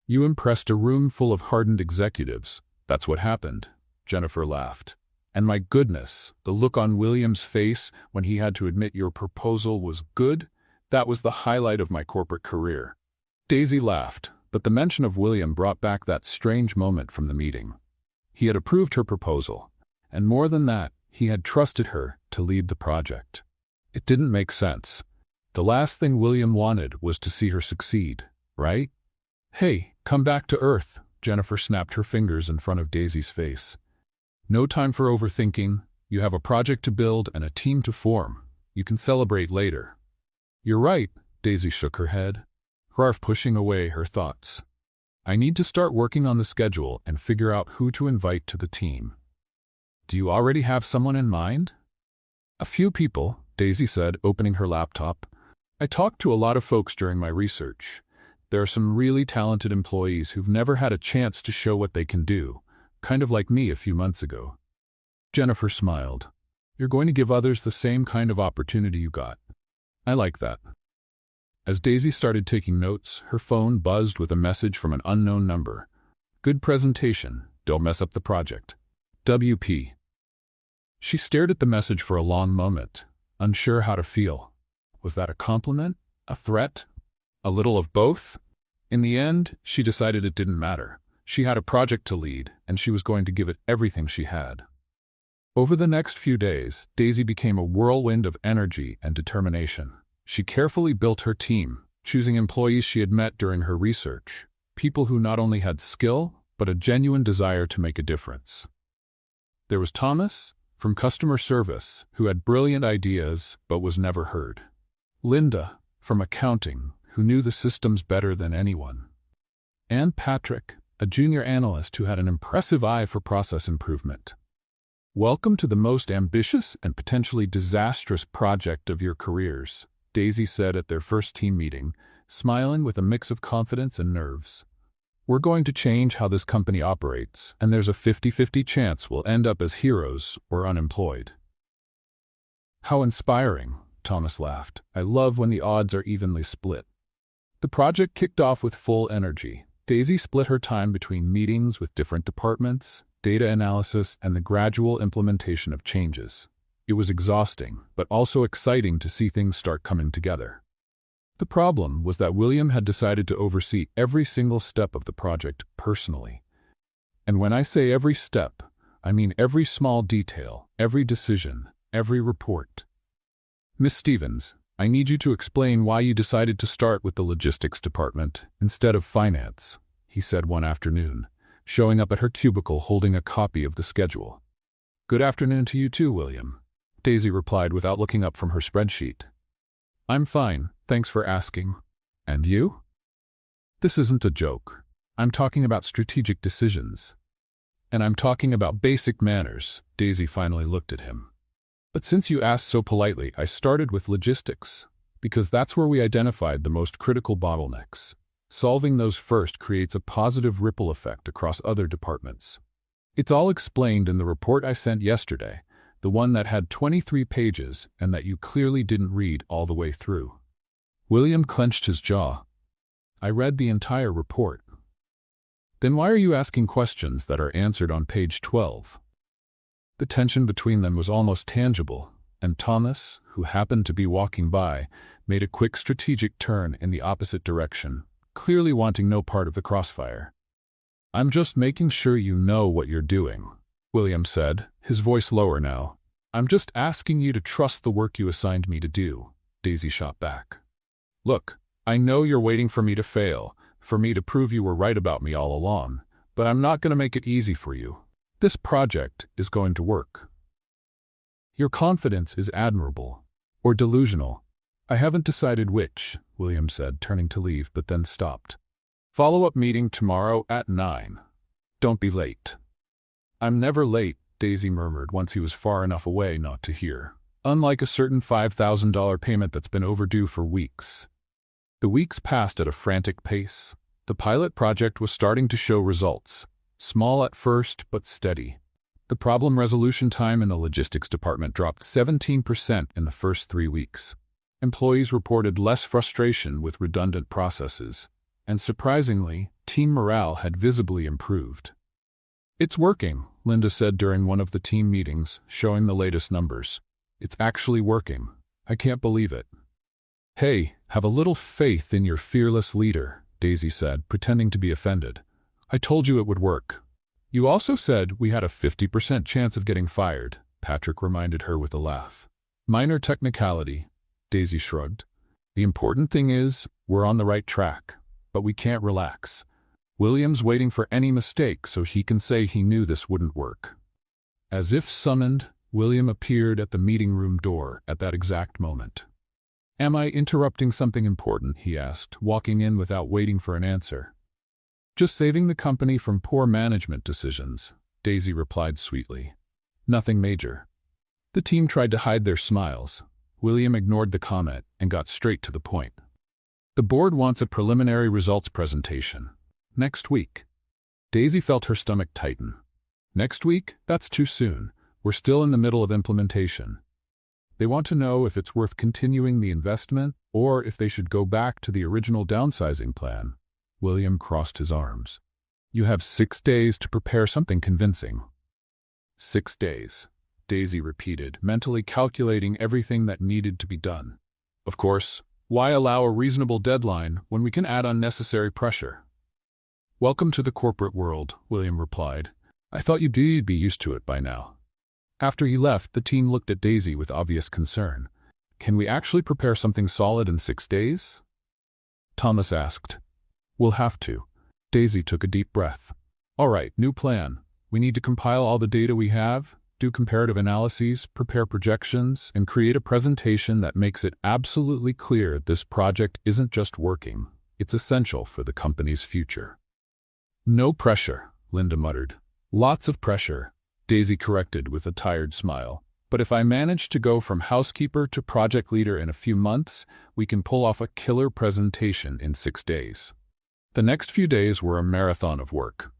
You impressed a room full of hardened executives. That's what happened, Jennifer laughed. And my goodness, the look on William's face when he had to admit your proposal was good, that was the highlight of my corporate career. Daisy laughed, but the mention of William brought back that strange moment from the meeting. He had approved her proposal, and more than that, he had trusted her to lead the project. It didn't make sense. The last thing William wanted was to see her succeed, right? Hey, come back to earth, Jennifer snapped her fingers in front of Daisy's face. No time for overthinking. You have a project to build and a team to form. You can celebrate later. You're right, Daisy shook her head, Rarf pushing away her thoughts. I need to start working on the schedule and figure out who to invite to the team. Do you already have someone in mind? A few people, Daisy said, opening her laptop. I talked to a lot of folks during my research. There are some really talented employees who've never had a chance to show what they can do, kind of like me a few months ago. Jennifer smiled. You're going to give others the same kind of opportunity you got. I like that. As Daisy started taking notes, her phone buzzed with a message from an unknown number. Good presentation. Don't mess up the project. WP. She stared at the message for a long moment, unsure how to feel. Was that a compliment? A threat? A little of both? In the end, she decided it didn't matter. She had a project to lead, and she was going to give it everything she had. Over the next few days, Daisy became a whirlwind of energy and determination. She carefully built her team, choosing employees she had met during her research, people who not only had skill, but a genuine desire to make a difference. There was Thomas, from customer service, who had brilliant ideas but was never heard. Linda, from accounting, who knew the systems better than anyone. And Patrick, a junior analyst who had an impressive eye for process improvement. Welcome to the most ambitious and potentially disastrous project of your careers, Daisy said at their first team meeting, smiling with a mix of confidence and nerves. We're going to change how this company operates, and there's a 50-50 chance we'll end up as heroes or unemployed. How inspiring, Thomas laughed. I love when the odds are evenly split. The project kicked off with full energy. Daisy split her time between meetings with different departments, data analysis, and the gradual implementation of changes. It was exhausting, but also exciting to see things start coming together. The problem was that William had decided to oversee every single step of the project personally. And when I say every step, I mean every small detail, every decision, every report. Miss Stevens, I need you to explain why you decided to start with the logistics department instead of finance, he said one afternoon, showing up at her cubicle holding a copy of the schedule. Good afternoon to you too, William, Daisy replied without looking up from her spreadsheet. I'm fine, thanks for asking. And you? This isn't a joke. I'm talking about strategic decisions. And I'm talking about basic manners, Daisy finally looked at him. But since you asked so politely, I started with logistics, because that's where we identified the most critical bottlenecks. Solving those first creates a positive ripple effect across other departments. It's all explained in the report I sent yesterday, the one that had 23 pages and that you clearly didn't read all the way through. William clenched his jaw. I read the entire report. Then why are you asking questions that are answered on page 12? The tension between them was almost tangible, and Thomas, who happened to be walking by, made a quick strategic turn in the opposite direction, clearly wanting no part of the crossfire. I'm just making sure you know what you're doing, William said, his voice lower now. I'm just asking you to trust the work you assigned me to do, Daisy shot back. Look, I know you're waiting for me to fail, for me to prove you were right about me all along, but I'm not going to make it easy for you. This project is going to work. Your confidence is admirable, or delusional. I haven't decided which, William said, turning to leave, but then stopped. Follow-up meeting tomorrow at 9. Don't be late. I'm never late, Daisy murmured once he was far enough away not to hear. Unlike a certain $5,000 payment that's been overdue for weeks. The weeks passed at a frantic pace. The pilot project was starting to show results. Small at first, but steady. The problem resolution time in the logistics department dropped 17% in the first 3 weeks. Employees reported less frustration with redundant processes, and surprisingly, team morale had visibly improved. It's working, Linda said during one of the team meetings, showing the latest numbers. It's actually working. I can't believe it. Hey, have a little faith in your fearless leader, Daisy said, pretending to be offended. I told you it would work. You also said we had a 50% chance of getting fired, Patrick reminded her with a laugh. Minor technicality, Daisy shrugged. The important thing is, we're on the right track, but we can't relax. William's waiting for any mistake so he can say he knew this wouldn't work. As if summoned, William appeared at the meeting room door at that exact moment. Am I interrupting something important? He asked, walking in without waiting for an answer. Just saving the company from poor management decisions, Daisy replied sweetly. Nothing major. The team tried to hide their smiles. William ignored the comment and got straight to the point. The board wants a preliminary results presentation. Next week. Daisy felt her stomach tighten. Next week? That's too soon. We're still in the middle of implementation. They want to know if it's worth continuing the investment or if they should go back to the original downsizing plan. William crossed his arms. You have 6 days to prepare something convincing. 6 days, Daisy repeated, mentally calculating everything that needed to be done. Of course, why allow a reasonable deadline when we can add unnecessary pressure? Welcome to the corporate world, William replied. I thought you'd be used to it by now. After he left, the team looked at Daisy with obvious concern. Can we actually prepare something solid in 6 days? Thomas asked. We'll have to. Daisy took a deep breath. All right, new plan. We need to compile all the data we have, do comparative analyses, prepare projections, and create a presentation that makes it absolutely clear this project isn't just working, it's essential for the company's future. No pressure, Linda muttered. Lots of pressure, Daisy corrected with a tired smile. But if I manage to go from housekeeper to project leader in a few months, we can pull off a killer presentation in 6 days. The next few days were a marathon of work.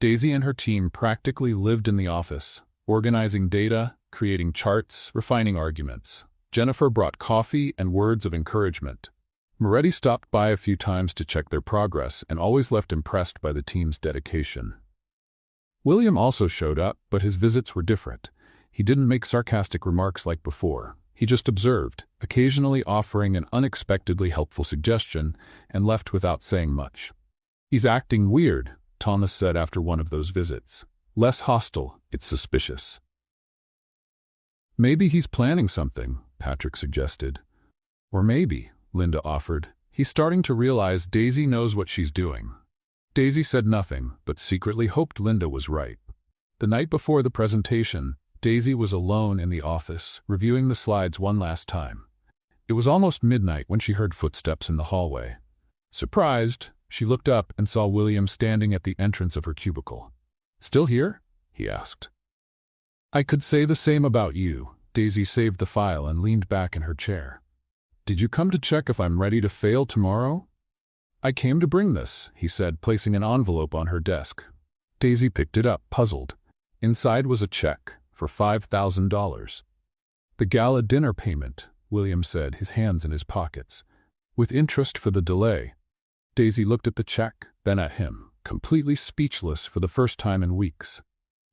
Daisy and her team practically lived in the office, organizing data, creating charts, refining arguments. Jennifer brought coffee and words of encouragement. Moretti stopped by a few times to check their progress and always left impressed by the team's dedication. William also showed up, but his visits were different. He didn't make sarcastic remarks like before. He just observed, occasionally offering an unexpectedly helpful suggestion, and left without saying much. He's acting weird, Thomas said after one of those visits. Less hostile, it's suspicious. Maybe he's planning something, Patrick suggested. Or maybe, Linda offered, he's starting to realize Daisy knows what she's doing. Daisy said nothing, but secretly hoped Linda was right. The night before the presentation, Daisy was alone in the office, reviewing the slides one last time. It was almost midnight when she heard footsteps in the hallway. Surprised, she looked up and saw William standing at the entrance of her cubicle. Still here? He asked. I could say the same about you. Daisy saved the file and leaned back in her chair. Did you come to check if I'm ready to fail tomorrow? I came to bring this, he said, placing an envelope on her desk. Daisy picked it up, puzzled. Inside was a check for $5,000. The gala dinner payment, William said, his hands in his pockets. With interest for the delay. Daisy looked at the check, then at him, completely speechless for the first time in weeks.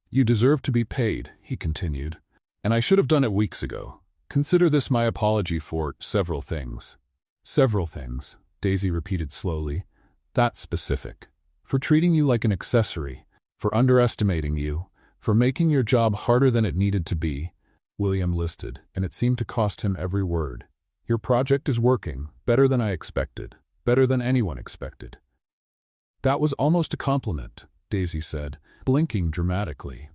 You deserve to be paid, he continued. And I should have done it weeks ago. Consider this my apology for several things. Several things, Daisy repeated slowly. That's specific. For treating you like an accessory, for underestimating you, for making your job harder than it needed to be, William listed, and it seemed to cost him every word. Your project is working, better than I expected, better than anyone expected. That was almost a compliment, Daisy said, blinking dramatically.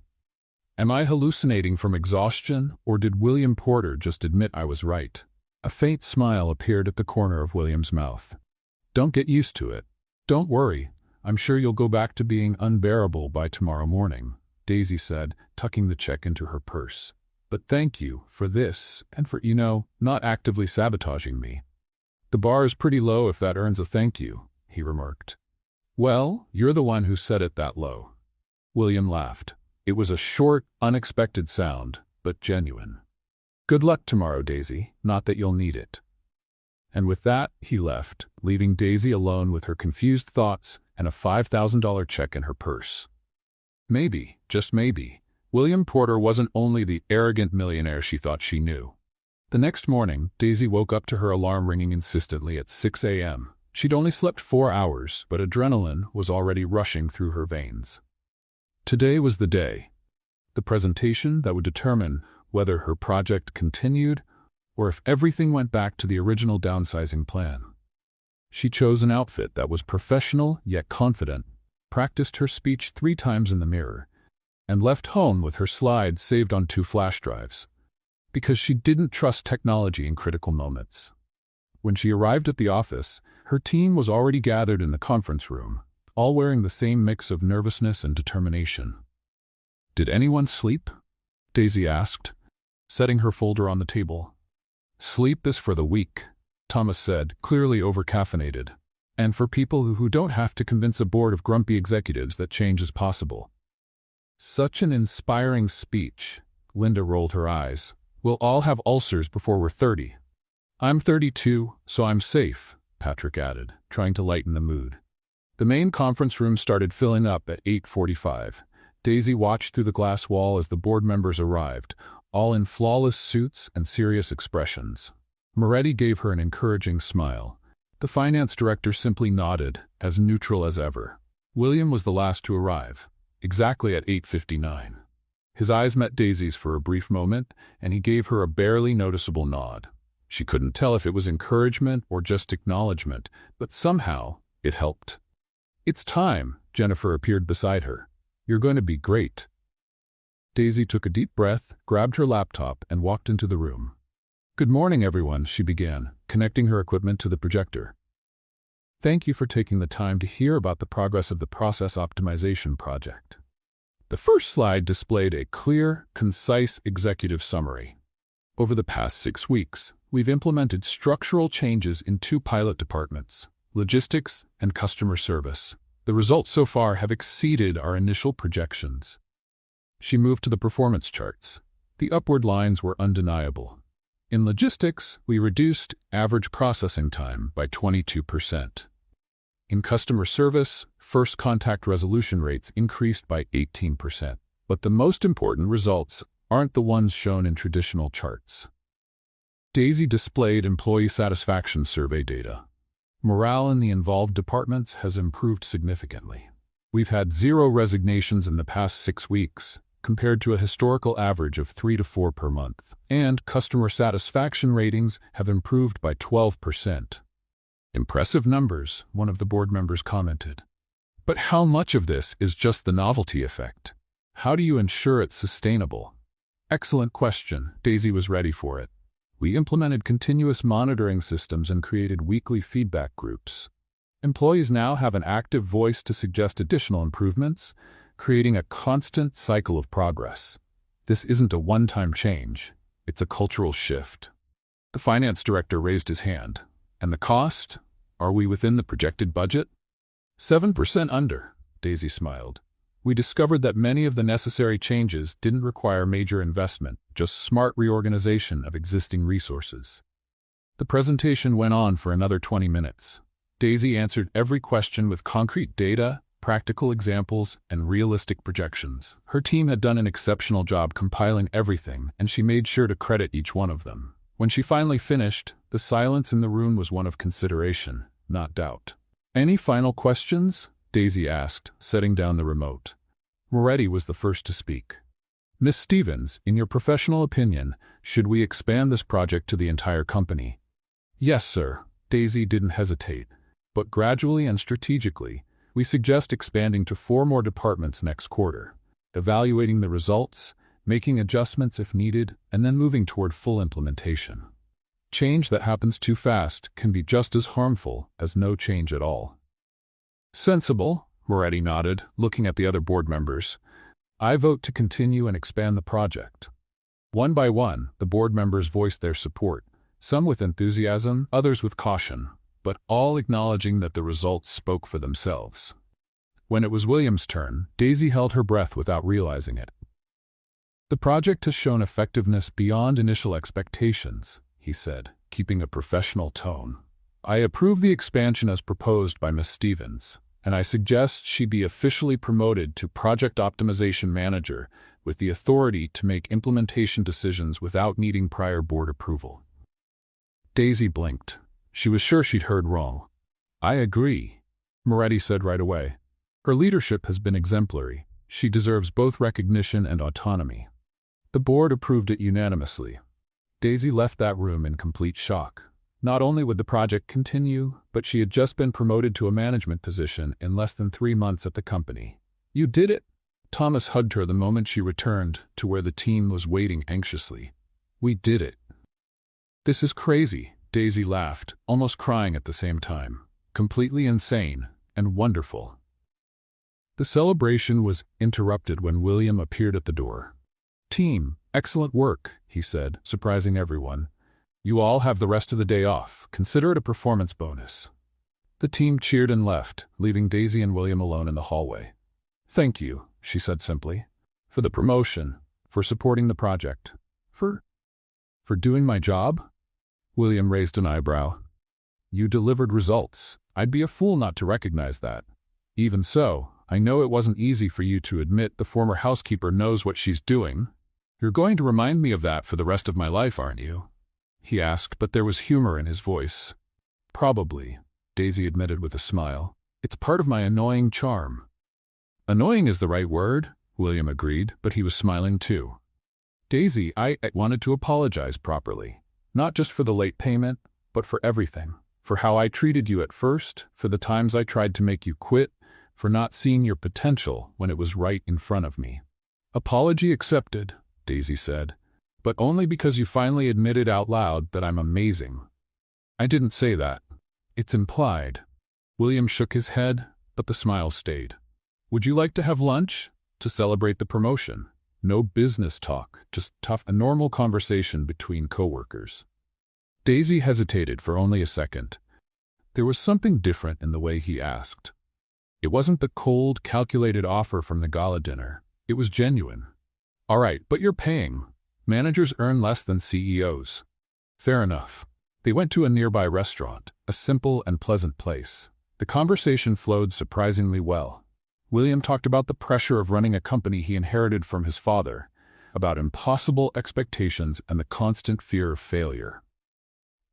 Am I hallucinating from exhaustion, or did William Porter just admit I was right? A faint smile appeared at the corner of William's mouth. Don't get used to it. Don't worry, I'm sure you'll go back to being unbearable by tomorrow morning, Daisy said, tucking the check into her purse. But thank you for this, and for, not actively sabotaging me. The bar is pretty low if that earns a thank you, he remarked. Well, you're the one who set it that low. William laughed. It was a short, unexpected sound, but genuine. Good luck tomorrow, Daisy, not that you'll need it. And with that, he left, leaving Daisy alone with her confused thoughts and a $5,000 check in her purse. Maybe, just maybe, William Porter wasn't only the arrogant millionaire she thought she knew. The next morning, Daisy woke up to her alarm ringing insistently at 6 a.m. She'd only slept 4 hours, but adrenaline was already rushing through her veins. Today was the day. The presentation that would determine whether her project continued or if everything went back to the original downsizing plan. She chose an outfit that was professional yet confident, practiced her speech 3 times in the mirror, and left home with her slides saved on 2 flash drives. Because she didn't trust technology in critical moments. When she arrived at the office, her team was already gathered in the conference room, all wearing the same mix of nervousness and determination. Did anyone sleep? Daisy asked, setting her folder on the table. Sleep is for the weak, Thomas said, clearly overcaffeinated. And for people who don't have to convince a board of grumpy executives that change is possible. Such an inspiring speech. Linda rolled her eyes. We'll all have ulcers before we're 30. I'm 32, so I'm safe, Patrick added, trying to lighten the mood. The main conference room started filling up at 8:45. Daisy watched through the glass wall as the board members arrived, all in flawless suits and serious expressions. Moretti gave her an encouraging smile. The finance director simply nodded, as neutral as ever. William was the last to arrive, exactly at 8:59. His eyes met Daisy's for a brief moment, and he gave her a barely noticeable nod. She couldn't tell if it was encouragement or just acknowledgement, but somehow it helped. It's time, Jennifer appeared beside her. You're going to be great. Daisy took a deep breath, grabbed her laptop, and walked into the room. Good morning, everyone, she began, connecting her equipment to the projector. Thank you for taking the time to hear about the progress of the process optimization project. The first slide displayed a clear, concise executive summary. Over the past 6 weeks, we've implemented structural changes in 2 pilot departments, logistics and customer service. The results so far have exceeded our initial projections. She moved to the performance charts. The upward lines were undeniable. In logistics, we reduced average processing time by 22%. In customer service, first contact resolution rates increased by 18%. But the most important results aren't the ones shown in traditional charts. Daisy displayed employee satisfaction survey data. Morale in the involved departments has improved significantly. We've had 0 resignations in the past 6 weeks, compared to a historical average of 3 to 4 per month, and customer satisfaction ratings have improved by 12%. Impressive numbers, one of the board members commented. But how much of this is just the novelty effect? How do you ensure it's sustainable? Excellent question. Daisy was ready for it. We implemented continuous monitoring systems and created weekly feedback groups. Employees now have an active voice to suggest additional improvements, creating a constant cycle of progress. This isn't a one-time change. It's a cultural shift. The finance director raised his hand. And the cost? Are we within the projected budget? 7% under, Daisy smiled. We discovered that many of the necessary changes didn't require major investment, just smart reorganization of existing resources. The presentation went on for another 20 minutes. Daisy answered every question with concrete data, practical examples, and realistic projections. Her team had done an exceptional job compiling everything, and she made sure to credit each one of them. When she finally finished, the silence in the room was one of consideration, not doubt. Any final questions? Daisy asked, setting down the remote. Moretti was the first to speak. Miss Stevens, in your professional opinion, should we expand this project to the entire company? Yes, sir. Daisy didn't hesitate. But gradually and strategically, we suggest expanding to 4 more departments next quarter, evaluating the results, making adjustments if needed, and then moving toward full implementation. Change that happens too fast can be just as harmful as no change at all. Sensible, Moretti nodded, looking at the other board members. I vote to continue and expand the project. One by one, the board members voiced their support, some with enthusiasm, others with caution, but all acknowledging that the results spoke for themselves. When it was William's turn, Daisy held her breath without realizing it. The project has shown effectiveness beyond initial expectations, he said, keeping a professional tone. I approve the expansion as proposed by Miss Stevens, and I suggest she be officially promoted to Project Optimization Manager with the authority to make implementation decisions without needing prior board approval. Daisy blinked. She was sure she'd heard wrong. I agree, Moretti said right away. Her leadership has been exemplary. She deserves both recognition and autonomy. The board approved it unanimously. Daisy left that room in complete shock. Not only would the project continue, but she had just been promoted to a management position in less than 3 months at the company. You did it! Thomas hugged her the moment she returned to where the team was waiting anxiously. We did it. This is crazy, Daisy laughed, almost crying at the same time. Completely insane and wonderful. The celebration was interrupted when William appeared at the door. Team, excellent work, he said, surprising everyone. You all have the rest of the day off. Consider it a performance bonus." The team cheered and left, leaving Daisy and William alone in the hallway. "Thank you," she said simply. "For the promotion, for supporting the project, for doing my job?" William raised an eyebrow. "You delivered results. I'd be a fool not to recognize that. Even so, I know it wasn't easy for you to admit the former housekeeper knows what she's doing. You're going to remind me of that for the rest of my life, aren't you?" he asked, but there was humor in his voice. "Probably," Daisy admitted with a smile. "It's part of my annoying charm." "Annoying is the right word," William agreed, but he was smiling too. "Daisy, I wanted to apologize properly. Not just for the late payment, but for everything. For how I treated you at first, for the times I tried to make you quit, for not seeing your potential when it was right in front of me." "Apology accepted," Daisy said, "but only because you finally admitted out loud that I'm amazing." "I didn't say that. It's implied." William shook his head, but the smile stayed. "Would you like to have lunch? To celebrate the promotion? No business talk, just a normal conversation between coworkers." Daisy hesitated for only a second. There was something different in the way he asked. It wasn't the cold, calculated offer from the gala dinner. It was genuine. "All right, but you're paying. Managers earn less than CEOs. "Fair enough." They went to a nearby restaurant, a simple and pleasant place. The conversation flowed surprisingly well. William talked about the pressure of running a company he inherited from his father, about impossible expectations and the constant fear of failure.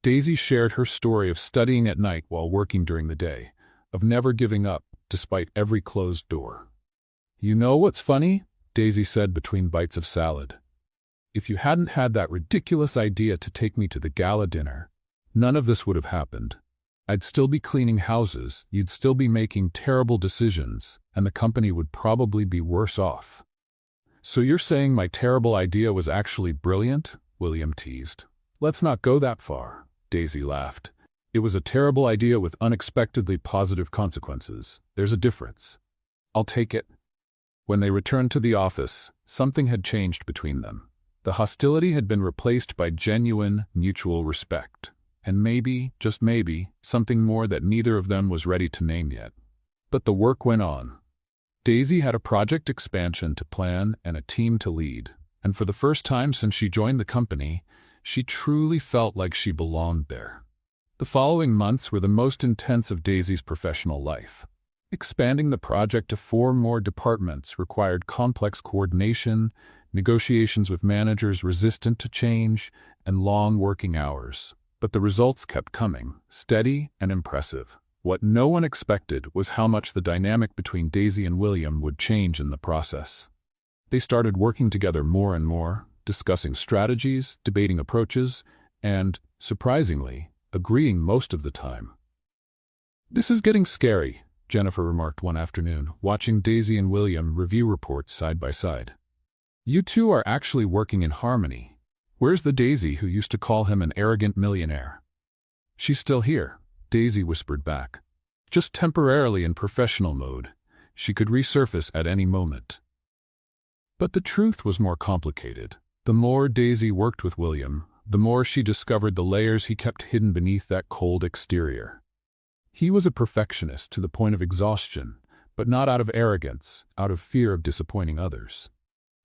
Daisy shared her story of studying at night while working during the day, of never giving up despite every closed door. "You know what's funny?" Daisy said between bites of salad. "If you hadn't had that ridiculous idea to take me to the gala dinner, none of this would have happened. I'd still be cleaning houses, you'd still be making terrible decisions, and the company would probably be worse off." "So you're saying my terrible idea was actually brilliant?" William teased. "Let's not go that far," Daisy laughed. "It was a terrible idea with unexpectedly positive consequences. There's a difference." "I'll take it." When they returned to the office, something had changed between them. The hostility had been replaced by genuine, mutual respect. And maybe, just maybe, something more that neither of them was ready to name yet. But the work went on. Daisy had a project expansion to plan and a team to lead, and for the first time since she joined the company, she truly felt like she belonged there. The following months were the most intense of Daisy's professional life. Expanding the project to 4 more departments required complex coordination, negotiations with managers resistant to change, and long working hours. But the results kept coming, steady and impressive. What no one expected was how much the dynamic between Daisy and William would change in the process. They started working together more and more, discussing strategies, debating approaches, and, surprisingly, agreeing most of the time. "This is getting scary," Jennifer remarked one afternoon, watching Daisy and William review reports side by side. "You two are actually working in harmony. Where's the Daisy who used to call him an arrogant millionaire?" "She's still here," Daisy whispered back. "Just temporarily in professional mode. She could resurface at any moment." But the truth was more complicated. The more Daisy worked with William, the more she discovered the layers he kept hidden beneath that cold exterior. He was a perfectionist to the point of exhaustion, but not out of arrogance, out of fear of disappointing others.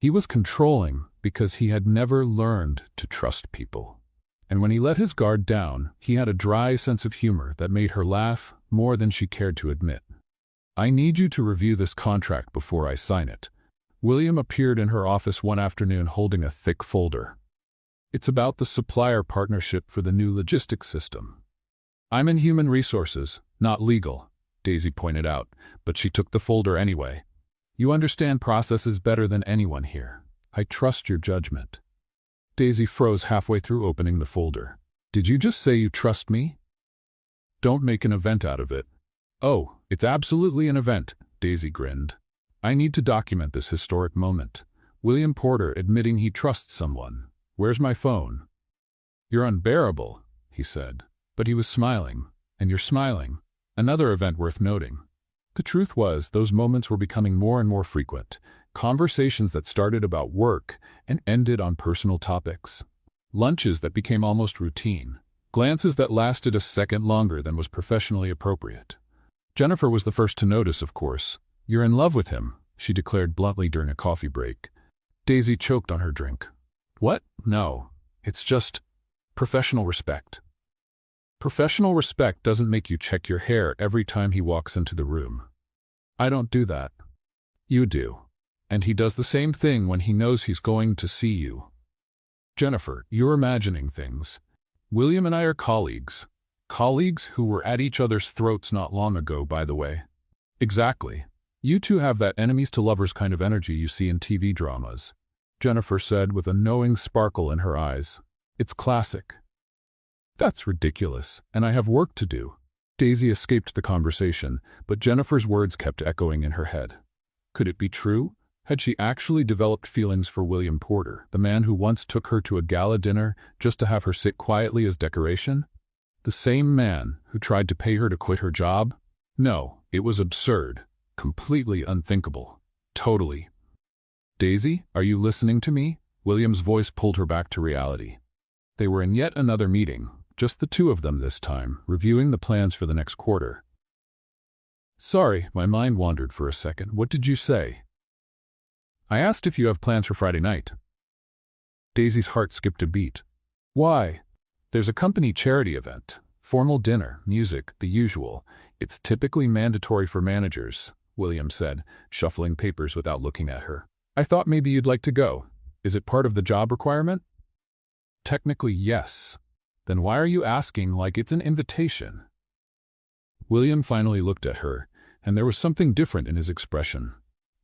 He was controlling because he had never learned to trust people. And when he let his guard down, he had a dry sense of humor that made her laugh more than she cared to admit. "I need you to review this contract before I sign it." William appeared in her office one afternoon holding a thick folder. "It's about the supplier partnership for the new logistics system." "I'm in human resources, not legal," Daisy pointed out, but she took the folder anyway. "You understand processes better than anyone here. I trust your judgment." Daisy froze halfway through opening the folder. "Did you just say you trust me?" "Don't make an event out of it." "Oh, it's absolutely an event," Daisy grinned. "I need to document this historic moment. William Porter admitting he trusts someone. Where's my phone?" "You're unbearable," he said. But he was smiling, and you're smiling. Another event worth noting. The truth was, those moments were becoming more and more frequent. Conversations that started about work and ended on personal topics. lunches that became almost routine, glances that lasted a second longer than was professionally appropriate. Jennifer was the first to notice, of course. "You're in love with him," she declared bluntly during a coffee break. Daisy choked on her drink. "What? No. It's just professional respect." "Professional respect doesn't make you check your hair every time he walks into the room." "I don't do that." "You do. And he does the same thing when he knows he's going to see you." "Jennifer, you're imagining things. William and I are colleagues. Colleagues who were at each other's throats not long ago, by the way." "Exactly. You two have that enemies-to-lovers kind of energy you see in TV dramas," Jennifer said with a knowing sparkle in her eyes. "It's classic." "That's ridiculous, and I have work to do." Daisy escaped the conversation, but Jennifer's words kept echoing in her head. Could it be true? Had she actually developed feelings for William Porter, the man who once took her to a gala dinner just to have her sit quietly as decoration? The same man who tried to pay her to quit her job? No, it was absurd. Completely unthinkable. Totally. "Daisy, are you listening to me?" William's voice pulled her back to reality. They were in yet another meeting, just the two of them this time, reviewing the plans for the next quarter. "Sorry, my mind wandered for a second. What did you say?" "I asked if you have plans for Friday night." Daisy's heart skipped a beat. "Why?" "There's a company charity event. Formal dinner, music, the usual. It's typically mandatory for managers," William said, shuffling papers without looking at her. "I thought maybe you'd like to go. Is it part of the job requirement?" "Technically, yes." "Then why are you asking like it's an invitation?" William finally looked at her, and there was something different in his expression.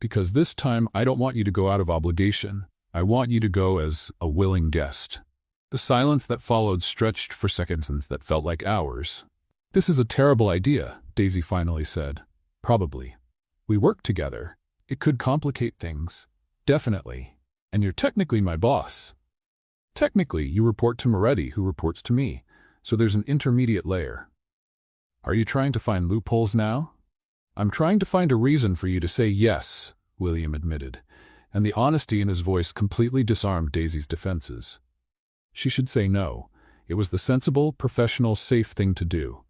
"Because this time I don't want you to go out of obligation. I want you to go as a willing guest." The silence that followed stretched for seconds that felt like hours. "This is a terrible idea," Daisy finally said. "Probably. We work together. It could complicate things." "Definitely. And you're technically my boss." "Technically, you report to Moretti, who reports to me, so there's an intermediate layer." "Are you trying to find loopholes now?" "I'm trying to find a reason for you to say yes," William admitted, and the honesty in his voice completely disarmed Daisy's defenses. She should say no. It was the sensible, professional, safe thing to do.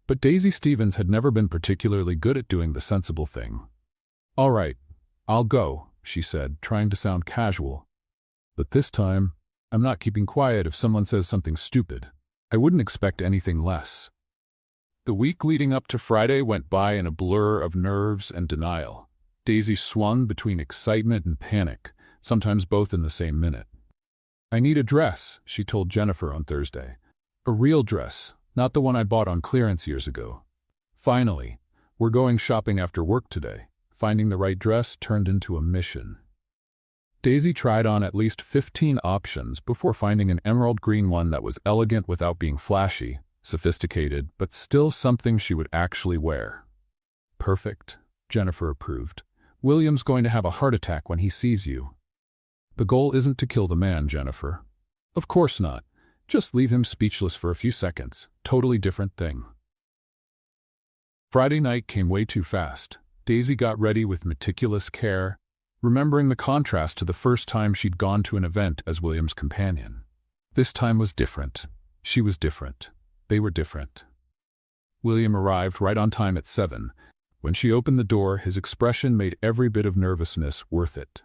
But Daisy Stevens had never been particularly good at doing the sensible thing. "All right, I'll go," she said, trying to sound casual. "But this time, I'm not keeping quiet if someone says something stupid. I wouldn't expect anything less." The week leading up to Friday went by in a blur of nerves and denial. Daisy swung between excitement and panic, sometimes both in the same minute. "I need a dress," she told Jennifer on Thursday. "A real dress, not the one I bought on clearance years ago." Finally, "We're going shopping after work today." Finding the right dress turned into a mission. Daisy tried on at least 15 options before finding an emerald green one that was elegant without being flashy, sophisticated, but still something she would actually wear. "Perfect," Jennifer approved. "William's going to have a heart attack when he sees you." "The goal isn't to kill the man, Jennifer." "Of course not. Just leave him speechless for a few seconds. Totally different thing." Friday night came way too fast. Daisy got ready with meticulous care, remembering the contrast to the first time she'd gone to an event as William's companion. This time was different. She was different. They were different. William arrived right on time at 7. When she opened the door, his expression made every bit of nervousness worth it.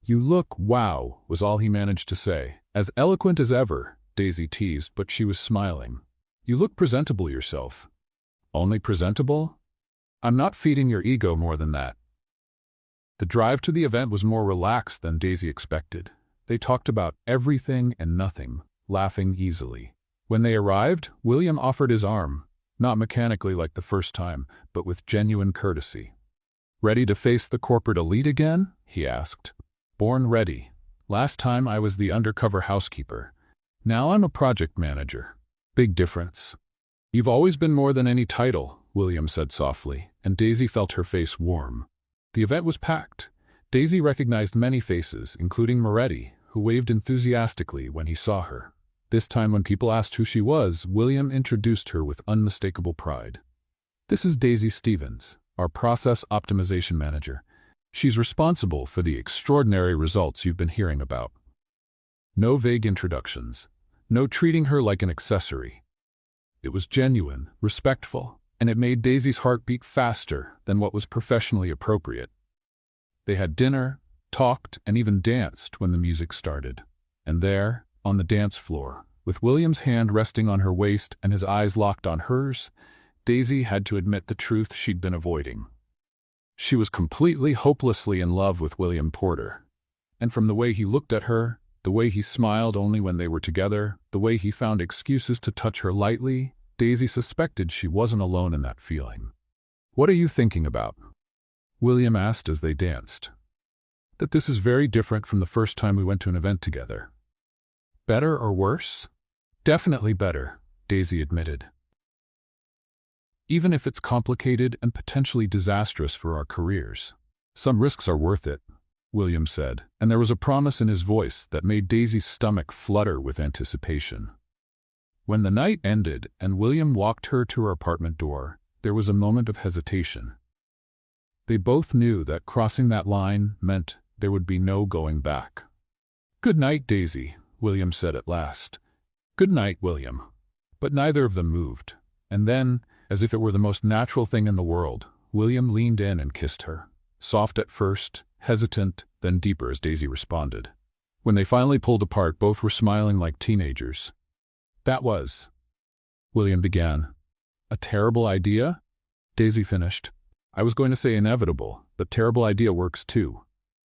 "You look wow," was all he managed to say. "As eloquent as ever," Daisy teased, but she was smiling. "You look presentable yourself." "Only presentable?" "I'm not feeding your ego more than that." The drive to the event was more relaxed than Daisy expected. They talked about everything and nothing, laughing easily. When they arrived, William offered his arm, not mechanically like the first time, but with genuine courtesy. "Ready to face the corporate elite again?" he asked. "Born ready. Last time I was the undercover housekeeper. Now I'm a project manager. Big difference." "You've always been more than any title," William said softly, and Daisy felt her face warm. The event was packed. Daisy recognized many faces, including Moretti, who waved enthusiastically when he saw her. This time when people asked who she was, William introduced her with unmistakable pride. "This is Daisy Stevens, our process optimization manager. She's responsible for the extraordinary results you've been hearing about." No vague introductions. no treating her like an accessory. It was genuine, respectful, and it made Daisy's heart beat faster than what was professionally appropriate. They had dinner, talked, and even danced when the music started. And there, on the dance floor, with William's hand resting on her waist and his eyes locked on hers, Daisy had to admit the truth she'd been avoiding. She was completely, hopelessly in love with William Porter. And from the way he looked at her, the way he smiled only when they were together, the way he found excuses to touch her lightly, Daisy suspected she wasn't alone in that feeling. "What are you thinking about?" William asked as they danced. "That this is very different from the first time we went to an event together." "Better or worse?" "Definitely better," Daisy admitted. "Even if it's complicated and potentially disastrous for our careers. Some risks are worth it," William said, and there was a promise in his voice that made Daisy's stomach flutter with anticipation. When the night ended and William walked her to her apartment door, there was a moment of hesitation. They both knew that crossing that line meant there would be no going back. "Good night, Daisy," William said at last. "Good night, William." But neither of them moved. And then, as if it were the most natural thing in the world, William leaned in and kissed her. Soft at first, hesitant, then deeper as Daisy responded. When they finally pulled apart, both were smiling like teenagers. "That was," William began. "A terrible idea?" Daisy finished. "I was going to say inevitable, but terrible idea works too.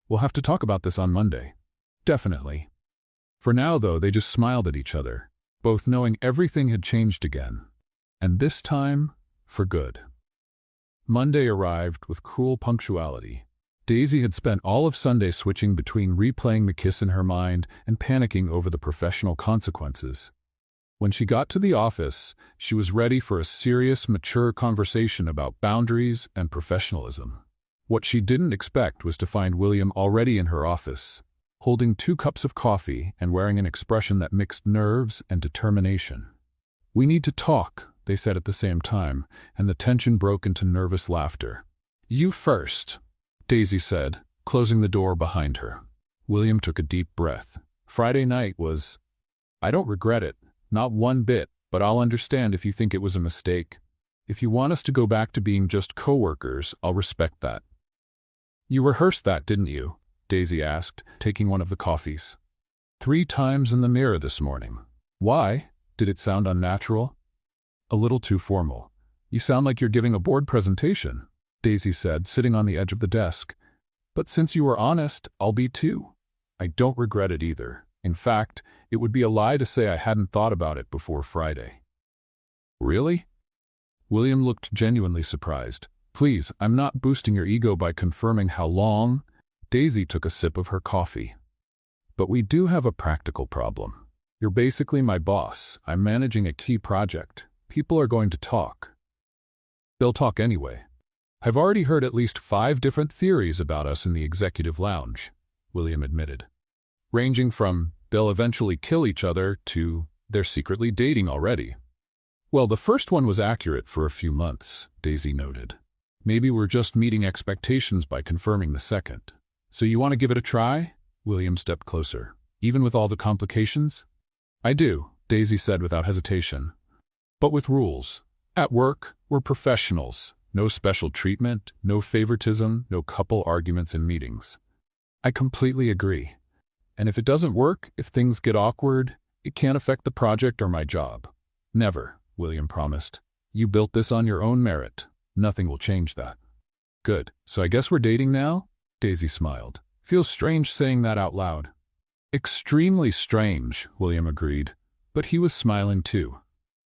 We'll have to talk about this on Monday." "Definitely." For now, though, they just smiled at each other, both knowing everything had changed again. And this time, for good. Monday arrived with cruel punctuality. Daisy had spent all of Sunday switching between replaying the kiss in her mind and panicking over the professional consequences. When she got to the office, she was ready for a serious, mature conversation about boundaries and professionalism. What she didn't expect was to find William already in her office, holding 2 cups of coffee and wearing an expression that mixed nerves and determination. "We need to talk," they said at the same time, and the tension broke into nervous laughter. "You first," Daisy said, closing the door behind her. William took a deep breath. "Friday night was... I don't regret it. Not one bit, but I'll understand if you think it was a mistake. If you want us to go back to being just co-workers, I'll respect that." "You rehearsed that, didn't you?" Daisy asked, taking one of the coffees. 3 times in the mirror this morning." "Why? Did it sound unnatural?" "A little too formal. You sound like you're giving a board presentation," Daisy said, sitting on the edge of the desk. "But since you were honest, I'll be too. I don't regret it either. In fact, it would be a lie to say I hadn't thought about it before Friday." "Really?" William looked genuinely surprised. "Please, I'm not boosting your ego by confirming how long." Daisy took a sip of her coffee. "But we do have a practical problem. You're basically my boss. I'm managing a key project. People are going to talk. They'll talk anyway. I've already heard at least 5 different theories about us in the executive lounge," William admitted. "Ranging from they'll eventually kill each other to they're secretly dating already." "Well, the first one was accurate for a few months," Daisy noted. "Maybe we're just meeting expectations by confirming the second." "So you want to give it a try?" William stepped closer. "Even with all the complications?" "I do," Daisy said without hesitation. "But with rules. At work, we're professionals. No special treatment, no favoritism, no couple arguments in meetings." "I completely agree. And if it doesn't work, if things get awkward, it can't affect the project or my job." "Never," William promised. "You built this on your own merit. Nothing will change that." "Good. So I guess we're dating now?" Daisy smiled. "Feels strange saying that out loud." "Extremely strange," William agreed. But he was smiling too.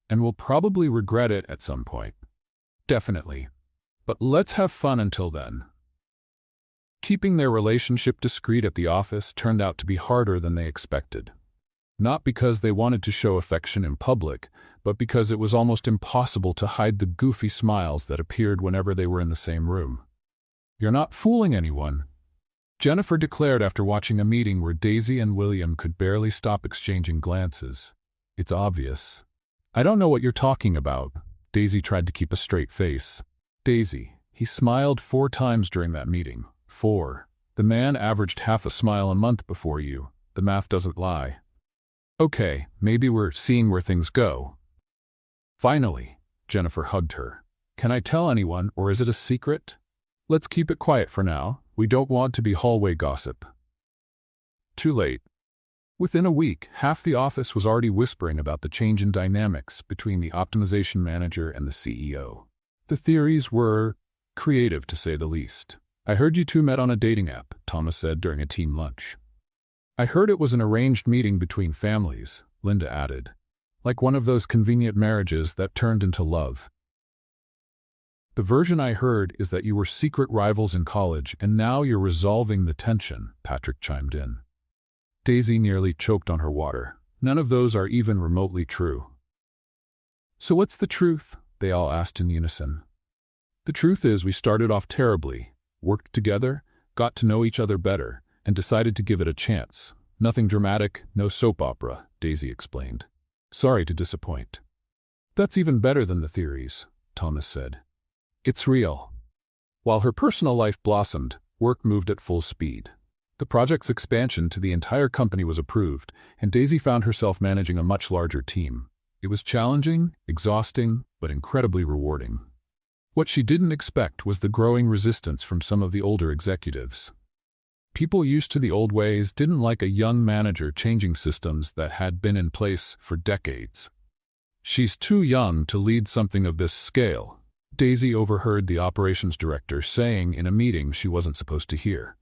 "And we'll probably regret it at some point." "Definitely. But let's have fun until then." Keeping their relationship discreet at the office turned out to be harder than they expected. Not because they wanted to show affection in public, but because it was almost impossible to hide the goofy smiles that appeared whenever they were in the same room. "You're not fooling anyone," Jennifer declared after watching a meeting where Daisy and William could barely stop exchanging glances. "It's obvious." "I don't know what you're talking about." Daisy tried to keep a straight face. "Daisy, he smiled 4 times during that meeting. 4. The man averaged half a smile a month before you. The math doesn't lie." Okay, maybe we're seeing where things go. Finally, Jennifer hugged her. Can I tell anyone, or is it a secret? Let's keep it quiet for now. We don't want to be hallway gossip. Too late. Within a week, half the office was already whispering about the change in dynamics between the optimization manager and the CEO. The theories were creative, to say the least. I heard you two met on a dating app, Thomas said during a team lunch. I heard it was an arranged meeting between families, Linda added. Like one of those convenient marriages that turned into love. The version I heard is that you were secret rivals in college and now you're resolving the tension, Patrick chimed in. Daisy nearly choked on her water. None of those are even remotely true. So what's the truth? They all asked in unison. The truth is we started off terribly, worked together, got to know each other better, and decided to give it a chance. Nothing dramatic, no soap opera, Daisy explained. Sorry to disappoint. That's even better than the theories, Thomas said. It's real. While her personal life blossomed, work moved at full speed. The project's expansion to the entire company was approved, and Daisy found herself managing a much larger team. It was challenging, exhausting, but incredibly rewarding. What she didn't expect was the growing resistance from some of the older executives. People used to the old ways didn't like a young manager changing systems that had been in place for decades. She's too young to lead something of this scale, Daisy overheard the operations director saying in a meeting she wasn't supposed to hear.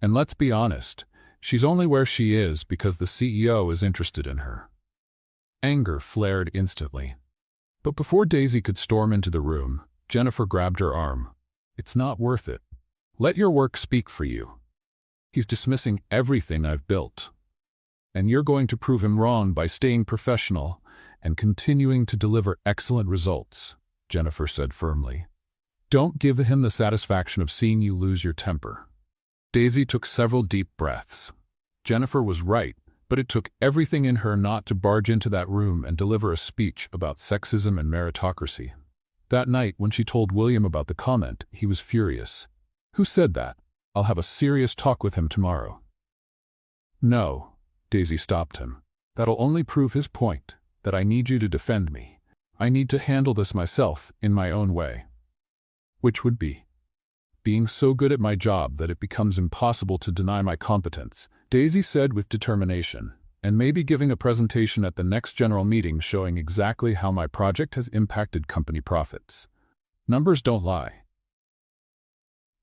And let's be honest, she's only where she is because the CEO is interested in her. Anger flared instantly. But before Daisy could storm into the room, Jennifer grabbed her arm. It's not worth it. Let your work speak for you. He's dismissing everything I've built. And you're going to prove him wrong by staying professional and continuing to deliver excellent results, Jennifer said firmly. Don't give him the satisfaction of seeing you lose your temper. Daisy took several deep breaths. Jennifer was right, but it took everything in her not to barge into that room and deliver a speech about sexism and meritocracy. That night, when she told William about the comment, he was furious. Who said that? I'll have a serious talk with him tomorrow. No, Daisy stopped him. That'll only prove his point, that I need you to defend me. I need to handle this myself, in my own way. Which would be being so good at my job that it becomes impossible to deny my competence, Daisy said with determination, and maybe giving a presentation at the next general meeting showing exactly how my project has impacted company profits. Numbers don't lie.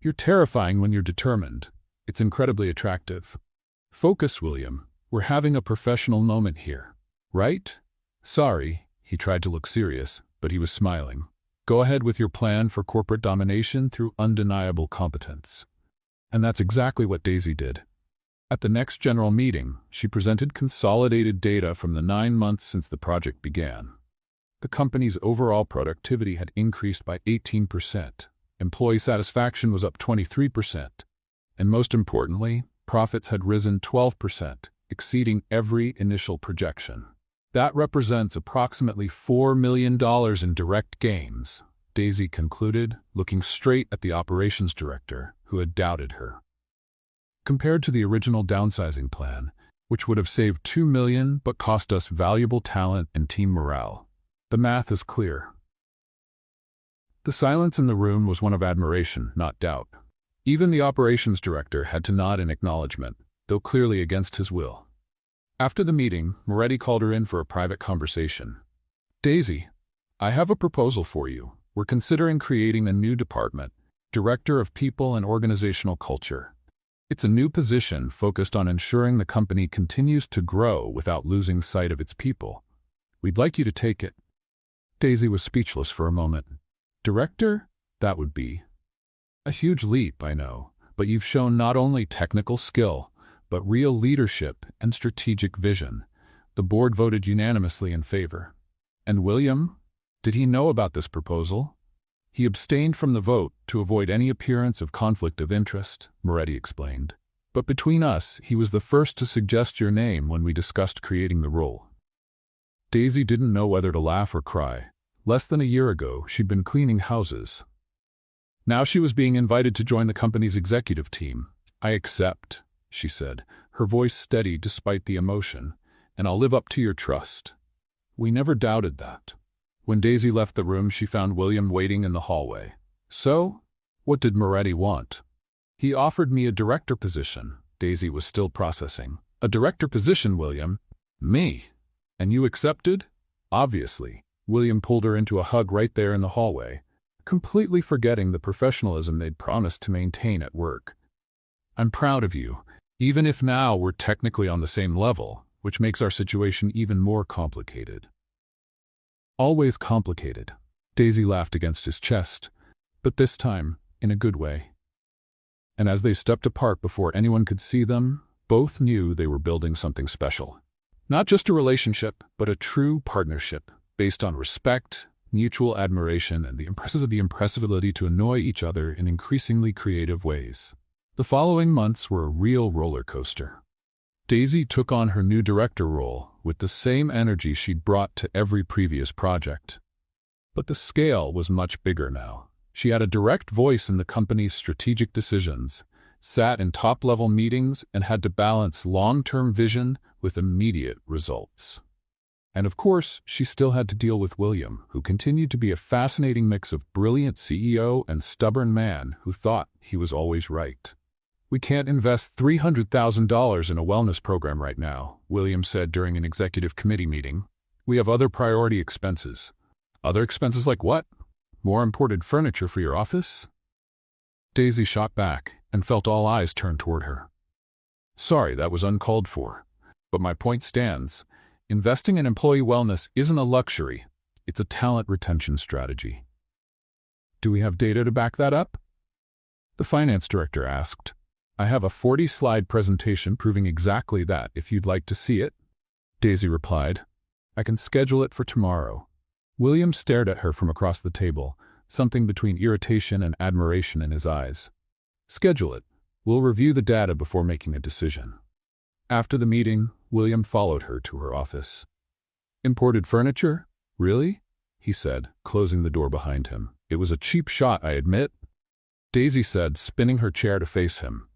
You're terrifying when you're determined. It's incredibly attractive. Focus, William. We're having a professional moment here. Right? Sorry, he tried to look serious, but he was smiling. Go ahead with your plan for corporate domination through undeniable competence. And that's exactly what Daisy did. At the next general meeting, she presented consolidated data from the 9 months since the project began. The company's overall productivity had increased by 18%. Employee satisfaction was up 23%. And most importantly, profits had risen 12%, exceeding every initial projection. That represents approximately $4 million in direct gains, Daisy concluded, looking straight at the operations director, who had doubted her. Compared to the original downsizing plan, which would have saved $2 million but cost us valuable talent and team morale, the math is clear. The silence in the room was one of admiration, not doubt. Even the operations director had to nod in acknowledgement, though clearly against his will. After the meeting, Moretti called her in for a private conversation. Daisy, I have a proposal for you. We're considering creating a new department, Director of People and Organizational Culture. It's a new position focused on ensuring the company continues to grow without losing sight of its people. We'd like you to take it. Daisy was speechless for a moment. Director? That would be a huge leap, I know, but you've shown not only technical skill, but real leadership and strategic vision. The board voted unanimously in favor. And William? Did he know about this proposal? He abstained from the vote to avoid any appearance of conflict of interest, Moretti explained. But between us, he was the first to suggest your name when we discussed creating the role. Daisy didn't know whether to laugh or cry. Less than a year ago, she'd been cleaning houses. Now she was being invited to join the company's executive team. I accept, she said, her voice steady despite the emotion. and I'll live up to your trust." We never doubted that. When Daisy left the room, she found William waiting in the hallway. "So, what did Moretti want?" "He offered me a director position." Daisy was still processing. "A director position, William? Me? And you accepted?" "Obviously." William pulled her into a hug right there in the hallway, completely forgetting the professionalism they'd promised to maintain at work. "I'm proud of you, even if now we're technically on the same level, which makes our situation even more complicated." "Always complicated." Daisy laughed against his chest, but this time in a good way. And as they stepped apart before anyone could see them, both knew they were building something special. Not just a relationship, but a true partnership, based on respect, mutual admiration, and the impressive ability to annoy each other in increasingly creative ways. The following months were a real roller coaster. Daisy took on her new director role with the same energy she'd brought to every previous project. But the scale was much bigger now. She had a direct voice in the company's strategic decisions, sat in top-level meetings, and had to balance long-term vision with immediate results. And of course, she still had to deal with William, who continued to be a fascinating mix of brilliant CEO and stubborn man who thought he was always right. "We can't invest $300,000 in a wellness program right now," William said during an executive committee meeting. "We have other priority expenses." "Other expenses like what? More imported furniture for your office?" Daisy shot back and felt all eyes turn toward her. "Sorry, that was uncalled for. But my point stands. Investing in employee wellness isn't a luxury. It's a talent retention strategy." "Do we have data to back that up?" the finance director asked. "I have a 40-slide presentation proving exactly that, if you'd like to see it," Daisy replied. "I can schedule it for tomorrow." William stared at her from across the table, something between irritation and admiration in his eyes. "Schedule it. We'll review the data before making a decision." After the meeting, William followed her to her office. "Imported furniture? Really?" he said, closing the door behind him. "It was a cheap shot, I admit," Daisy said, spinning her chair to face him.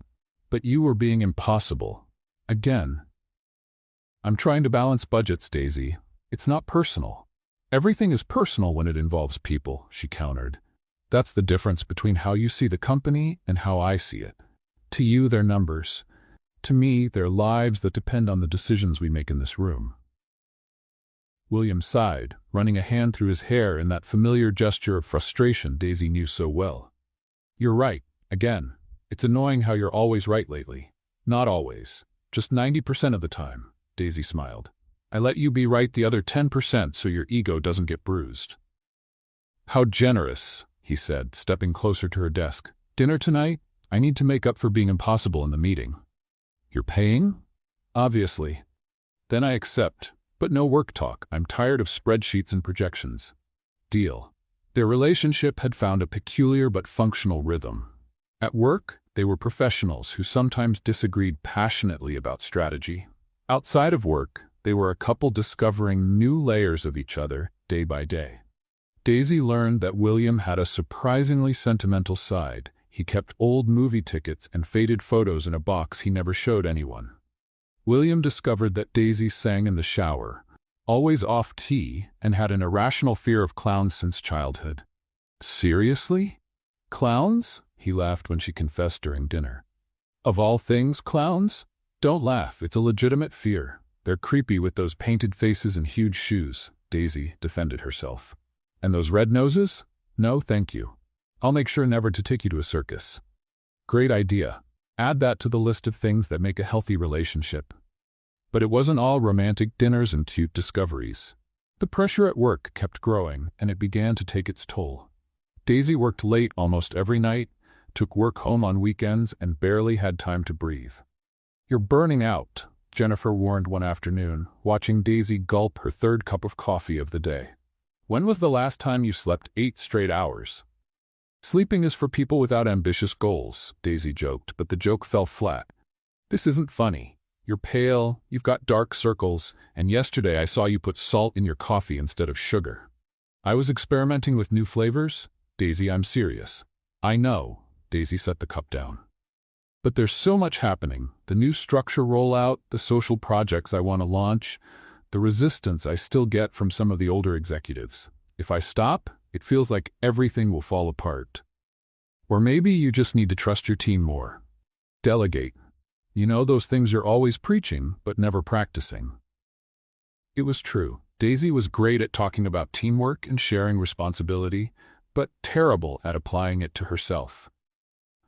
"But you were being impossible. Again." "I'm trying to balance budgets, Daisy. It's not personal." "Everything is personal when it involves people," she countered. "That's the difference between how you see the company and how I see it. To you, they're numbers. To me, they're lives that depend on the decisions we make in this room." William sighed, running a hand through his hair in that familiar gesture of frustration Daisy knew so well. "You're right, again. It's annoying how you're always right lately." "Not always. Just 90% of the time," Daisy smiled. "I let you be right the other 10% so your ego doesn't get bruised." "How generous," he said, stepping closer to her desk. "Dinner tonight? I need to make up for being impossible in the meeting." "You're paying?" "Obviously." "Then I accept, but no work talk. I'm tired of spreadsheets and projections." "Deal." Their relationship had found a peculiar but functional rhythm. At work, they were professionals who sometimes disagreed passionately about strategy. Outside of work, they were a couple discovering new layers of each other day by day. Daisy learned that William had a surprisingly sentimental side. He kept old movie tickets and faded photos in a box he never showed anyone. William discovered that Daisy sang in the shower, always off-key, and had an irrational fear of clowns since childhood. "Seriously? Clowns?" he laughed when she confessed during dinner. "Of all things, clowns? Don't laugh, it's a legitimate fear. They're creepy with those painted faces and huge shoes," Daisy defended herself. "And those red noses? No, thank you. I'll make sure never to take you to a circus." "Great idea. Add that to the list of things that make a healthy relationship." But it wasn't all romantic dinners and cute discoveries. The pressure at work kept growing, and it began to take its toll. Daisy worked late almost every night, took work home on weekends, and barely had time to breathe. "You're burning out," Jennifer warned one afternoon, watching Daisy gulp her third cup of coffee of the day. "When was the last time you slept 8 straight hours?" "Sleeping is for people without ambitious goals," Daisy joked, but the joke fell flat. "This isn't funny. You're pale, you've got dark circles, and yesterday I saw you put salt in your coffee instead of sugar." "I was experimenting with new flavors. Daisy, I'm serious." "I know." Daisy set the cup down. But there's so much happening. The new structure rollout, the social projects I want to launch, the resistance I still get from some of the older executives. If I stop, it feels like everything will fall apart. Or maybe you just need to trust your team more. Delegate. You know, those things you're always preaching, but never practicing. It was true. Daisy was great at talking about teamwork and sharing responsibility, but terrible at applying it to herself.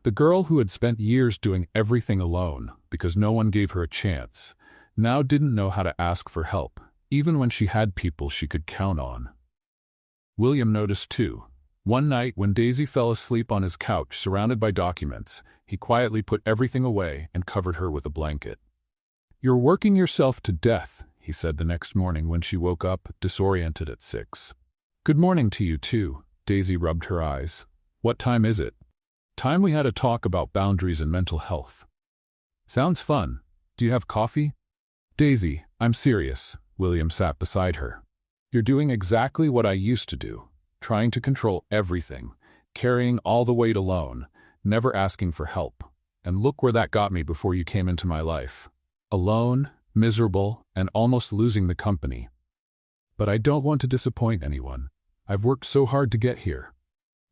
The girl who had spent years doing everything alone because no one gave her a chance, now didn't know how to ask for help, even when she had people she could count on. William noticed too. One night when Daisy fell asleep on his couch surrounded by documents, he quietly put everything away and covered her with a blanket. "You're working yourself to death," he said the next morning when she woke up, disoriented at 6. "Good morning to you too." Daisy rubbed her eyes. "What time is it?" "Time we had a talk about boundaries and mental health." "Sounds fun. Do you have coffee?" "Daisy, I'm serious." William sat beside her. "You're doing exactly what I used to do, trying to control everything, carrying all the weight alone, never asking for help. And look where that got me before you came into my life. Alone, miserable, and almost losing the company. But I don't want to disappoint anyone. I've worked so hard to get here.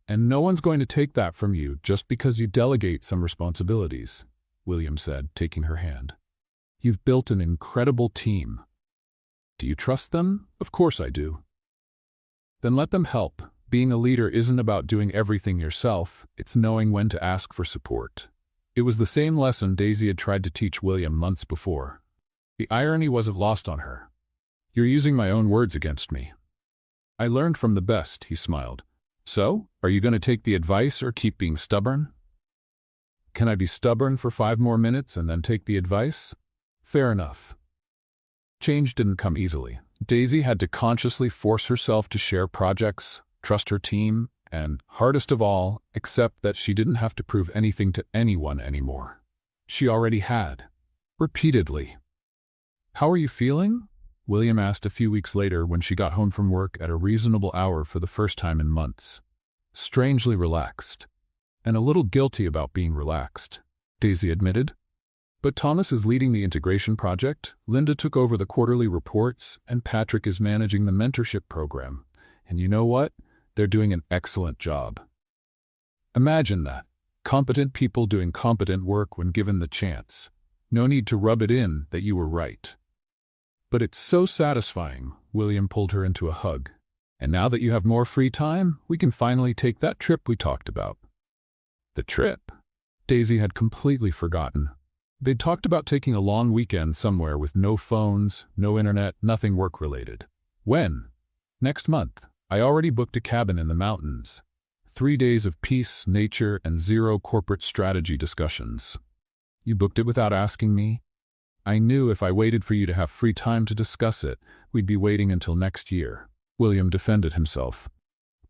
And no one's going to take that from you just because you delegate some responsibilities," William said, taking her hand. "You've built an incredible team." "Do you trust them?" "Of course I do." "Then let them help. Being a leader isn't about doing everything yourself, it's knowing when to ask for support." It was the same lesson Daisy had tried to teach William months before. The irony wasn't lost on her. "You're using my own words against me." "I learned from the best," he smiled. "So, are you going to take the advice or keep being stubborn?" "Can I be stubborn for 5 more minutes and then take the advice?" "Fair enough." Change didn't come easily. Daisy had to consciously force herself to share projects, trust her team, and, hardest of all, accept that she didn't have to prove anything to anyone anymore. She already had. Repeatedly. "How are you feeling?" William asked a few weeks later when she got home from work at a reasonable hour for the first time in months. "Strangely relaxed. And a little guilty about being relaxed," Daisy admitted. "But Thomas is leading the integration project, Linda took over the quarterly reports, and Patrick is managing the mentorship program. And you know what? They're doing an excellent job." Imagine that. Competent people doing competent work when given the chance. No need to rub it in that you were right. "But it's so satisfying," William pulled her into a hug. "And now that you have more free time, we can finally take that trip we talked about." The trip? Daisy had completely forgotten. They'd talked about taking a long weekend somewhere with no phones, no internet, nothing work-related. "When?" "Next month. I already booked a cabin in the mountains. 3 days of peace, nature, and 0 corporate strategy discussions." "You booked it without asking me?" "I knew if I waited for you to have free time to discuss it, we'd be waiting until next year." William defended himself.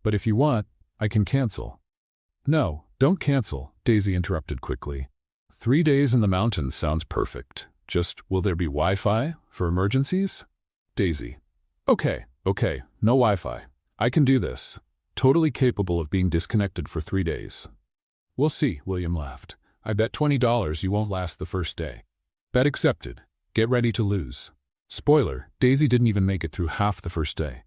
"But if you want, I can cancel." "No, don't cancel," Daisy interrupted quickly. 3 days in the mountains sounds perfect. Just, will there be Wi-Fi for emergencies?" Daisy. Okay, no Wi-Fi. I can do this. Totally capable of being disconnected for 3 days." "We'll see," William laughed. "I bet $20 you won't last the first day." Bet accepted. Get ready to lose. Spoiler, Daisy didn't even make it through half the first day.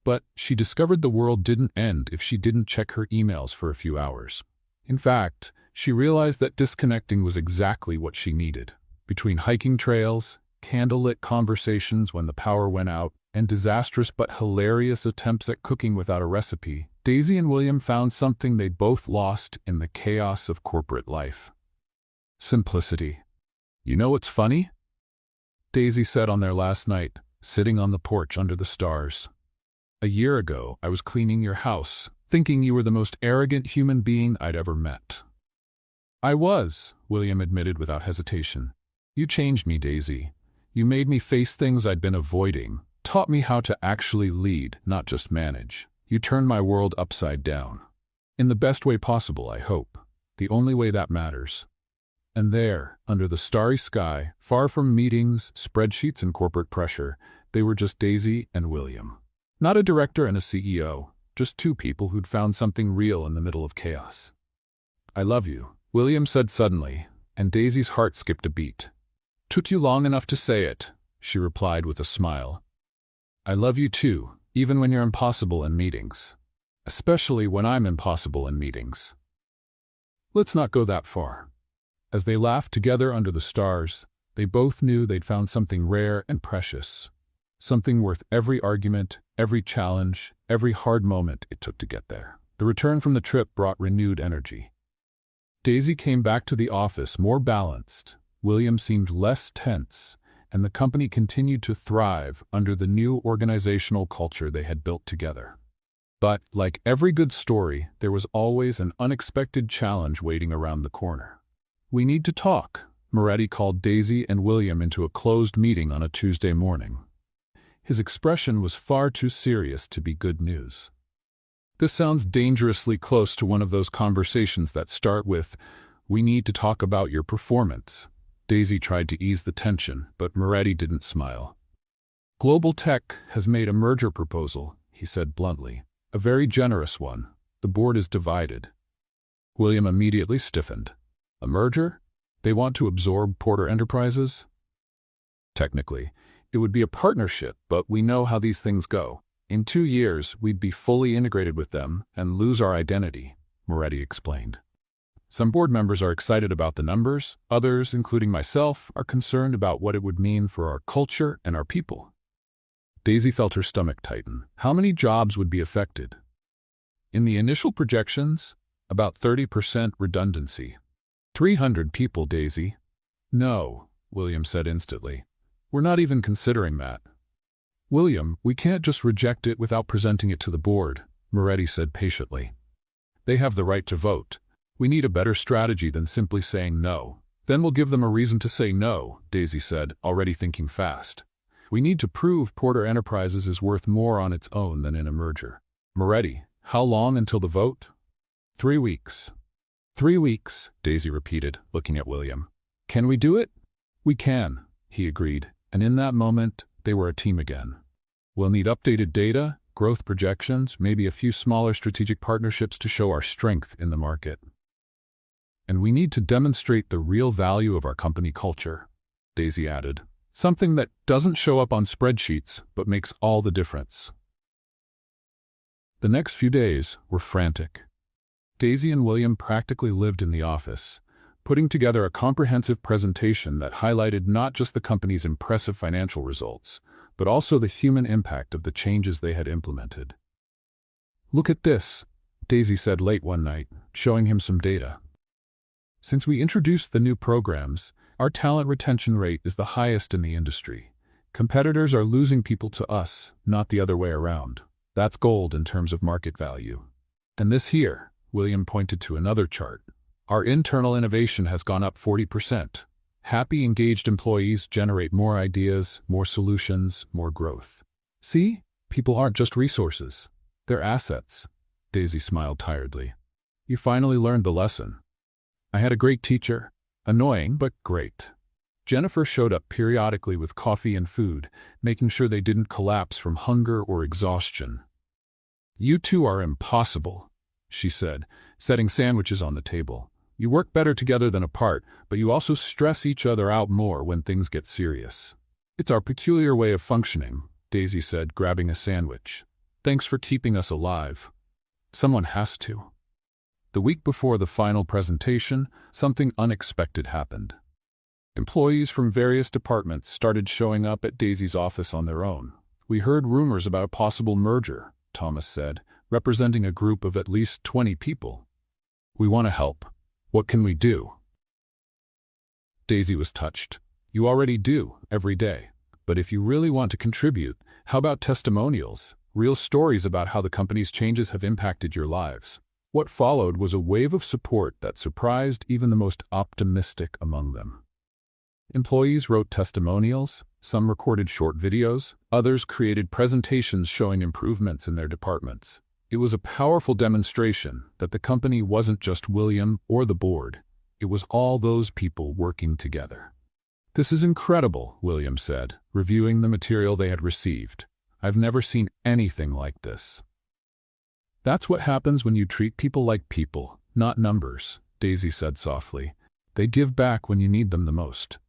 But she discovered the world didn't end if she didn't check her emails for a few hours. In fact, she realized that disconnecting was exactly what she needed. Between hiking trails, candlelit conversations when the power went out, and disastrous but hilarious attempts at cooking without a recipe, Daisy and William found something they both lost in the chaos of corporate life. Simplicity. "You know what's funny?" Daisy said on their last night, sitting on the porch under the stars. "A year ago, I was cleaning your house, thinking you were the most arrogant human being I'd ever met." "I was," William admitted without hesitation. "You changed me, Daisy. You made me face things I'd been avoiding, taught me how to actually lead, not just manage. You turned my world upside down. In the best way possible, I hope. The only way that matters." And there, under the starry sky, far from meetings, spreadsheets, and corporate pressure, they were just Daisy and William. Not a director and a CEO, just 2 people who'd found something real in the middle of chaos. "I love you," William said suddenly, and Daisy's heart skipped a beat. "Took you long enough to say it," she replied with a smile. "I love you too, even when you're impossible in meetings. Especially when I'm impossible in meetings." Let's not go that far. As they laughed together under the stars, they both knew they'd found something rare and precious. Something worth every argument, every challenge, every hard moment it took to get there. The return from the trip brought renewed energy. Daisy came back to the office more balanced, William seemed less tense, and the company continued to thrive under the new organizational culture they had built together. But, like every good story, there was always an unexpected challenge waiting around the corner. "We need to talk," Moretti called Daisy and William into a closed meeting on a Tuesday morning. His expression was far too serious to be good news. "This sounds dangerously close to one of those conversations that start with, 'We need to talk about your performance.'" Daisy tried to ease the tension, but Moretti didn't smile. "Global Tech has made a merger proposal," he said bluntly. "A very generous one. The board is divided." William immediately stiffened. "A merger? They want to absorb Porter Enterprises?" "Technically, it would be a partnership, but we know how these things go. In 2 years, we'd be fully integrated with them and lose our identity," Moretti explained. "Some board members are excited about the numbers. Others, including myself, are concerned about what it would mean for our culture and our people." Daisy felt her stomach tighten. How many jobs would be affected? In the initial projections, about 30% redundancy. 300 people, Daisy. "No," William said instantly. "We're not even considering that." "William, we can't just reject it without presenting it to the board," Moretti said patiently. "They have the right to vote. We need a better strategy than simply saying no." "Then we'll give them a reason to say no," Daisy said, already thinking fast. "We need to prove Porter Enterprises is worth more on its own than in a merger." "Moretti, how long until the vote?" 3 weeks. 3 weeks, Daisy repeated, looking at William. "Can we do it?" "We can," he agreed, and in that moment, they were a team again. "We'll need updated data, growth projections, maybe a few smaller strategic partnerships to show our strength in the market. And we need to demonstrate the real value of our company culture," Daisy added. "Something that doesn't show up on spreadsheets, but makes all the difference." The next few days were frantic. Daisy and William practically lived in the office, putting together a comprehensive presentation that highlighted not just the company's impressive financial results, but also the human impact of the changes they had implemented. "Look at this," Daisy said late one night, showing him some data. "Since we introduced the new programs, our talent retention rate is the highest in the industry. Competitors are losing people to us, not the other way around. That's gold in terms of market value. And this here," William pointed to another chart, "our internal innovation has gone up 40%. Happy, engaged employees generate more ideas, more solutions, more growth. See? People aren't just resources. They're assets." Daisy smiled tiredly. "You finally learned the lesson." "I had a great teacher. Annoying, but great. Jennifer showed up periodically with coffee and food, making sure they didn't collapse from hunger or exhaustion." "You two are impossible," she said, setting sandwiches on the table. "You work better together than apart, but you also stress each other out more when things get serious." "It's our peculiar way of functioning," Daisy said, grabbing a sandwich. "Thanks for keeping us alive." "Someone has to." The week before the final presentation, something unexpected happened. Employees from various departments started showing up at Daisy's office on their own. "We heard rumors about a possible merger," Thomas said, representing a group of at least 20 people. "We want to help. What can we do?" Daisy was touched. "You already do, every day. But if you really want to contribute, how about testimonials, real stories about how the company's changes have impacted your lives?" What followed was a wave of support that surprised even the most optimistic among them. Employees wrote testimonials, some recorded short videos, others created presentations showing improvements in their departments. It was a powerful demonstration that the company wasn't just William or the board, it was all those people working together. "This is incredible," William said, reviewing the material they had received. "I've never seen anything like this." "That's what happens when you treat people like people, not numbers," Daisy said softly. They give back when you need them the most.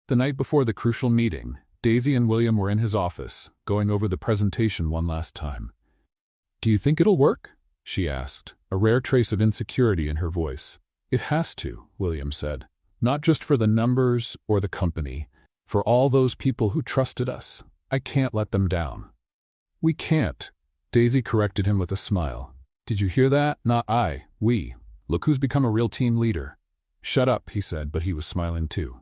The night before the crucial meeting, Daisy and William were in his office, going over the presentation one last time. "Do you think it'll work?" she asked, a rare trace of insecurity in her voice. "It has to," William said. "Not just for the numbers or the company, for all those people who trusted us. I can't let them down." "We can't," Daisy corrected him with a smile. "Did you hear that? Not I, we. Look who's become a real team leader." "Shut up," he said, but he was smiling too.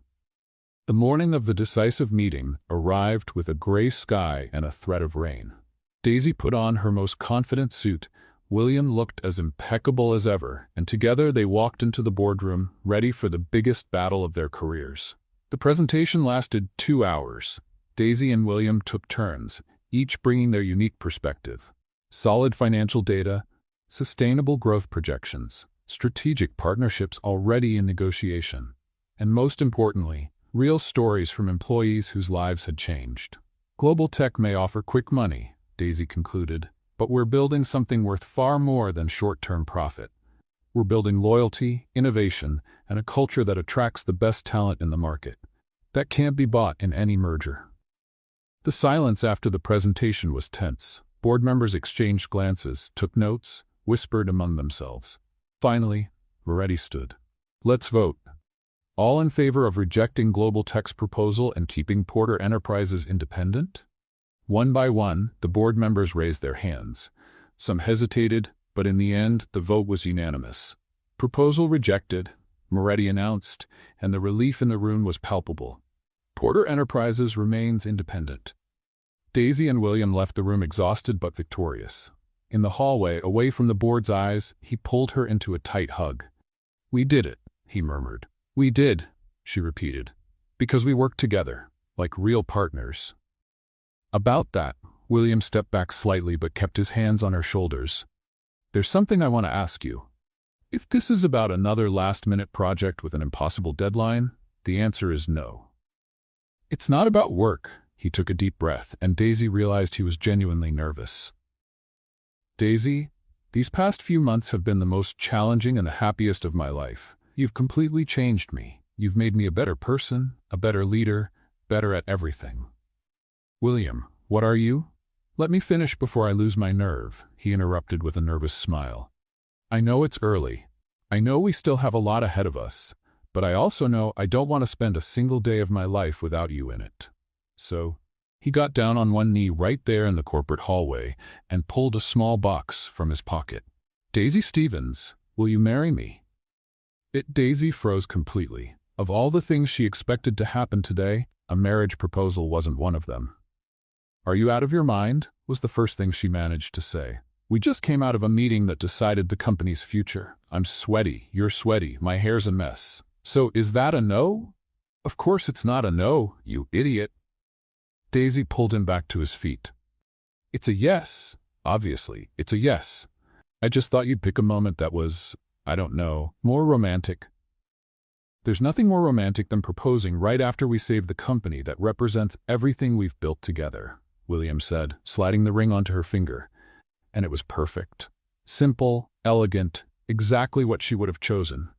The morning of the decisive meeting arrived with a gray sky and a threat of rain. Daisy put on her most confident suit. William looked as impeccable as ever, and together they walked into the boardroom, ready for the biggest battle of their careers. The presentation lasted 2 hours. Daisy and William took turns, each bringing their unique perspective. Solid financial data, sustainable growth projections, strategic partnerships already in negotiation, and most importantly, real stories from employees whose lives had changed. "Global tech may offer quick money," Daisy concluded, "but we're building something worth far more than short-term profit. We're building loyalty, innovation, and a culture that attracts the best talent in the market. That can't be bought in any merger." The silence after the presentation was tense. Board members exchanged glances, took notes, whispered among themselves. Finally, Moretti stood. "Let's vote. All in favor of rejecting Global Tech's proposal and keeping Porter Enterprises independent?" One by one, the board members raised their hands. Some hesitated, but in the end, the vote was unanimous. "Proposal rejected," Moretti announced, and the relief in the room was palpable. "Porter Enterprises remains independent." Daisy and William left the room exhausted but victorious. In the hallway, away from the board's eyes, he pulled her into a tight hug. "We did it," he murmured. "We did," she repeated, "because we worked together, like real partners." "About that," William stepped back slightly but kept his hands on her shoulders. "There's something I want to ask you. If this is about another last-minute project with an impossible deadline, the answer is no." "It's not about work." He took a deep breath, and Daisy realized he was genuinely nervous. "Daisy, these past few months have been the most challenging and the happiest of my life. You've completely changed me. You've made me a better person, a better leader, better at everything." "William, what are you?" "Let me finish before I lose my nerve," he interrupted with a nervous smile. "I know it's early. I know we still have a lot ahead of us, but I also know I don't want to spend a single day of my life without you in it. So," he got down on one knee right there in the corporate hallway and pulled a small box from his pocket. "Daisy Stevens, will you marry me?" Daisy froze completely. Of all the things she expected to happen today, a marriage proposal wasn't one of them. "Are you out of your mind?" was the first thing she managed to say. "We just came out of a meeting that decided the company's future. I'm sweaty, you're sweaty, my hair's a mess. So is that a no?" "Of course it's not a no, you idiot." Daisy pulled him back to his feet. "It's a yes. Obviously, it's a yes. I just thought you'd pick a moment that was, I don't know, more romantic." "There's nothing more romantic than proposing right after we save the company that represents everything we've built together," William said, sliding the ring onto her finger. And it was perfect. Simple, elegant, exactly what she would have chosen.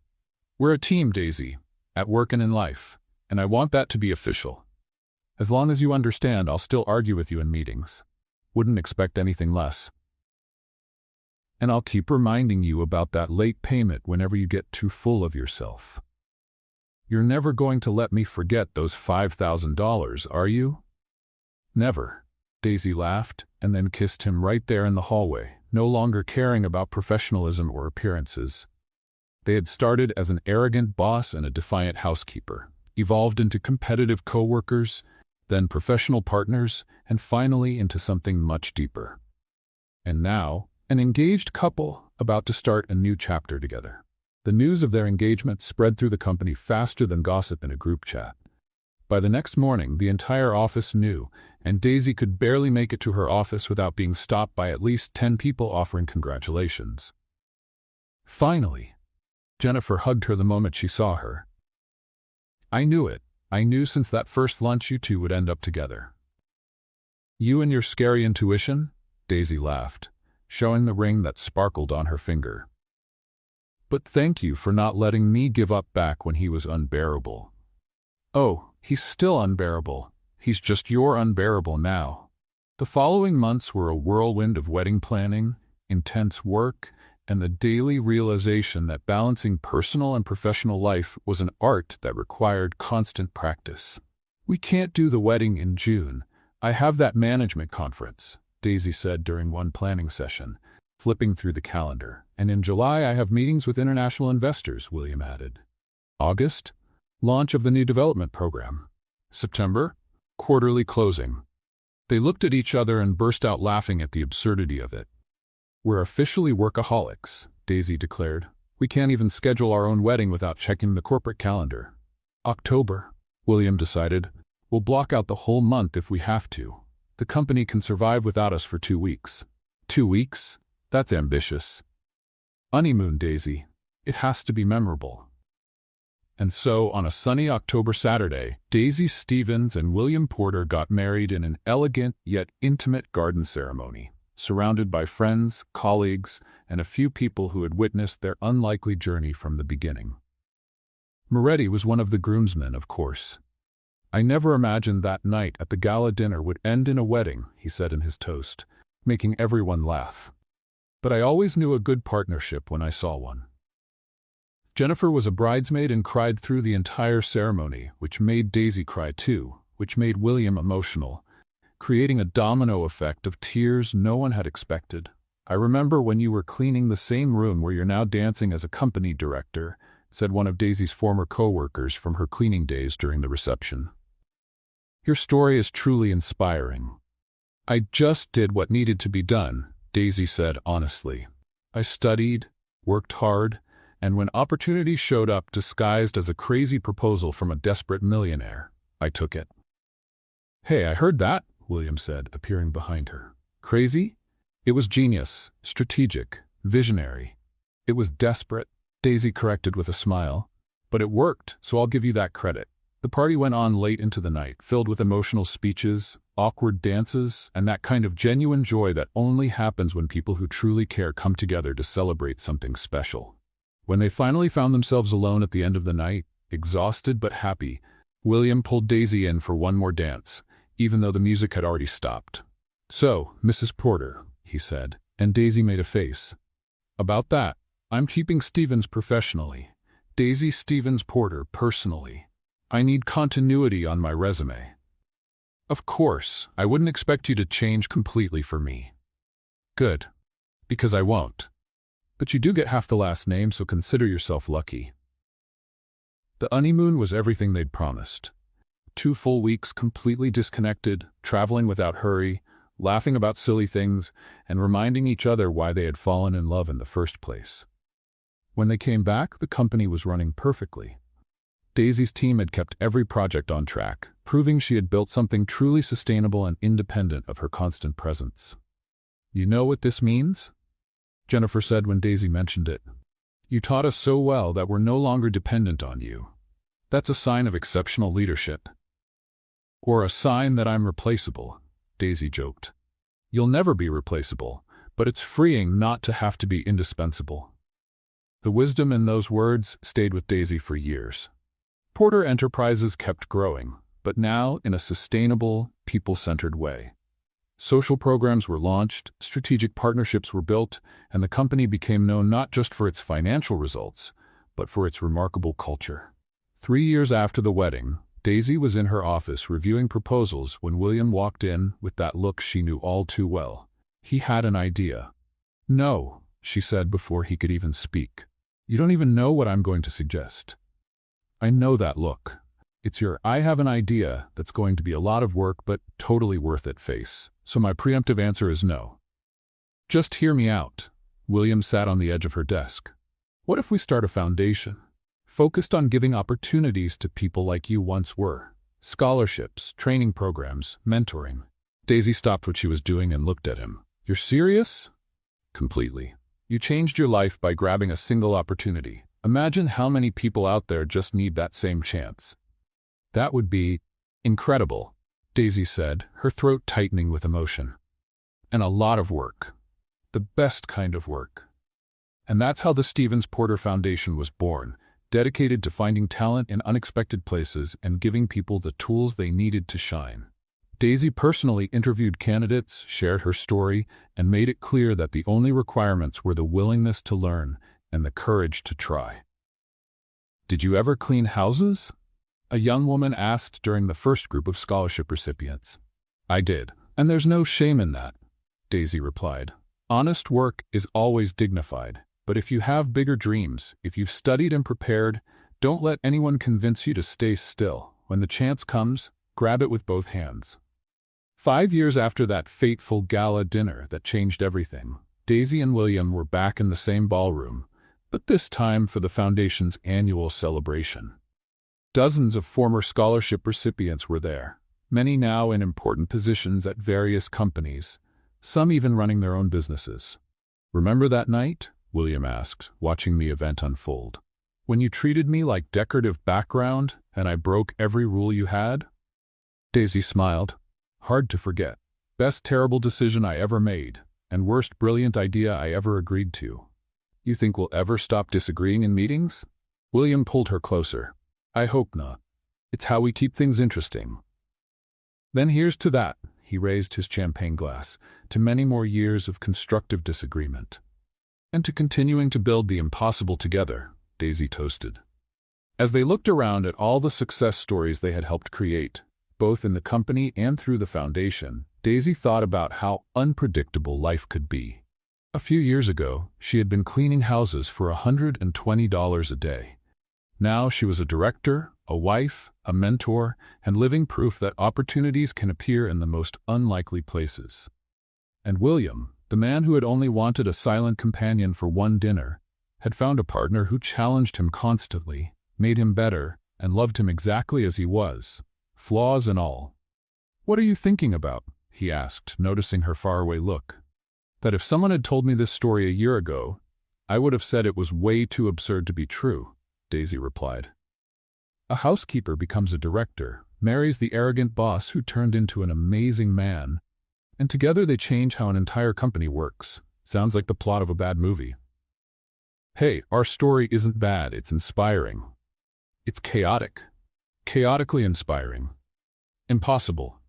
"We're a team, Daisy, at work and in life, and I want that to be official. As long as you understand, I'll still argue with you in meetings. Wouldn't expect anything less. And I'll keep reminding you about that late payment whenever you get too full of yourself. You're never going to let me forget those $5,000, are you?" "Never." Daisy laughed and then kissed him right there in the hallway, no longer caring about professionalism or appearances. They had started as an arrogant boss and a defiant housekeeper, evolved into competitive co-workers, then professional partners, and finally into something much deeper. And now, an engaged couple about to start a new chapter together. The news of their engagement spread through the company faster than gossip in a group chat. By the next morning, the entire office knew, and Daisy could barely make it to her office without being stopped by at least 10 people offering congratulations. Finally, Jennifer hugged her the moment she saw her. "I knew it. I knew since that first lunch you two would end up together." "You and your scary intuition?" Daisy laughed, showing the ring that sparkled on her finger. But thank you for not letting me give up back when he was unbearable. Oh, he's still unbearable. He's just your unbearable now. The following months were a whirlwind of wedding planning, intense work, and the daily realization that balancing personal and professional life was an art that required constant practice. We can't do the wedding in June. I have that management conference, Daisy said during one planning session, flipping through the calendar. And in July I have meetings with international investors, William added. August? Launch of the new development program. September? Quarterly closing. They looked at each other and burst out laughing at the absurdity of it. We're officially workaholics, Daisy declared. We can't even schedule our own wedding without checking the corporate calendar. October, William decided. We'll block out the whole month if we have to. The company can survive without us for 2 weeks. 2 weeks? That's ambitious. Honeymoon, Daisy. It has to be memorable. And so, on a sunny October Saturday, Daisy Stevens and William Porter got married in an elegant yet intimate garden ceremony, surrounded by friends, colleagues, and a few people who had witnessed their unlikely journey from the beginning. Moretti was one of the groomsmen, of course. I never imagined that night at the gala dinner would end in a wedding, he said in his toast, making everyone laugh. But I always knew a good partnership when I saw one. Jennifer was a bridesmaid and cried through the entire ceremony, which made Daisy cry too, which made William emotional, creating a domino effect of tears no one had expected. I remember when you were cleaning the same room where you're now dancing as a company director, said one of Daisy's former co-workers from her cleaning days during the reception. Your story is truly inspiring. I just did what needed to be done, Daisy said honestly. I studied, worked hard, and when opportunity showed up disguised as a crazy proposal from a desperate millionaire, I took it. Hey, I heard that, William said, appearing behind her. Crazy? It was genius, strategic, visionary. It was desperate, Daisy corrected with a smile. But it worked, so I'll give you that credit. The party went on late into the night, filled with emotional speeches, awkward dances, and that kind of genuine joy that only happens when people who truly care come together to celebrate something special. When they finally found themselves alone at the end of the night, exhausted but happy, William pulled Daisy in for one more dance, even though the music had already stopped. So, Mrs. Porter, he said, and Daisy made a face. About that, I'm keeping Stevens professionally. Daisy Stevens Porter personally. I need continuity on my resume. Of course, I wouldn't expect you to change completely for me. Good. Because I won't. But you do get half the last name, so consider yourself lucky. The honeymoon was everything they'd promised. 2 full weeks completely disconnected, traveling without hurry, laughing about silly things, and reminding each other why they had fallen in love in the first place. When they came back, the company was running perfectly. Daisy's team had kept every project on track, proving she had built something truly sustainable and independent of her constant presence. You know what this means? Jennifer said when Daisy mentioned it. You taught us so well that we're no longer dependent on you. That's a sign of exceptional leadership. Or a sign that I'm replaceable, Daisy joked. You'll never be replaceable, but it's freeing not to have to be indispensable. The wisdom in those words stayed with Daisy for years. Porter Enterprises kept growing, but now in a sustainable, people-centered way. Social programs were launched, strategic partnerships were built, and the company became known not just for its financial results, but for its remarkable culture. 3 years after the wedding, Daisy was in her office reviewing proposals when William walked in with that look she knew all too well. He had an idea. No, she said before he could even speak. You don't even know what I'm going to suggest. I know that look. It's your I have an idea that's going to be a lot of work but totally worth it face. So my preemptive answer is no. Just hear me out. William sat on the edge of her desk. What if we start a foundation? Focused on giving opportunities to people like you once were. Scholarships, training programs, mentoring. Daisy stopped what she was doing and looked at him. You're serious? Completely. You changed your life by grabbing a single opportunity. Imagine how many people out there just need that same chance. That would be incredible, Daisy said, her throat tightening with emotion. And a lot of work. The best kind of work. And that's how the Stevens Porter Foundation was born, dedicated to finding talent in unexpected places and giving people the tools they needed to shine. Daisy personally interviewed candidates, shared her story, and made it clear that the only requirements were the willingness to learn and the courage to try. "Did you ever clean houses?" a young woman asked during the first group of scholarship recipients. "I did, and there's no shame in that," Daisy replied. "Honest work is always dignified, but if you have bigger dreams, if you've studied and prepared, don't let anyone convince you to stay still. When the chance comes, grab it with both hands." 5 years after that fateful gala dinner that changed everything, Daisy and William were back in the same ballroom, but this time for the Foundation's annual celebration. Dozens of former scholarship recipients were there, many now in important positions at various companies, some even running their own businesses. "Remember that night?" William asked, watching the event unfold. "When you treated me like decorative background and I broke every rule you had?" Daisy smiled. "Hard to forget. Best terrible decision I ever made, and worst brilliant idea I ever agreed to. You think we'll ever stop disagreeing in meetings?" William pulled her closer. "I hope not. It's how we keep things interesting." "Then here's to that," he raised his champagne glass, "to many more years of constructive disagreement. And to continuing to build the impossible together," Daisy toasted. As they looked around at all the success stories they had helped create, both in the company and through the foundation, Daisy thought about how unpredictable life could be. A few years ago, she had been cleaning houses for $120 a day. Now she was a director, a wife, a mentor, and living proof that opportunities can appear in the most unlikely places. And William, the man who had only wanted a silent companion for one dinner, had found a partner who challenged him constantly, made him better, and loved him exactly as he was, flaws and all. "What are you thinking about?" he asked, noticing her faraway look. "That if someone had told me this story a year ago, I would have said it was way too absurd to be true," Daisy replied. A housekeeper becomes a director, marries the arrogant boss who turned into an amazing man, and together they change how an entire company works. Sounds like the plot of a bad movie. Hey, our story isn't bad, it's inspiring. It's chaotic. Chaotically inspiring. Impossible.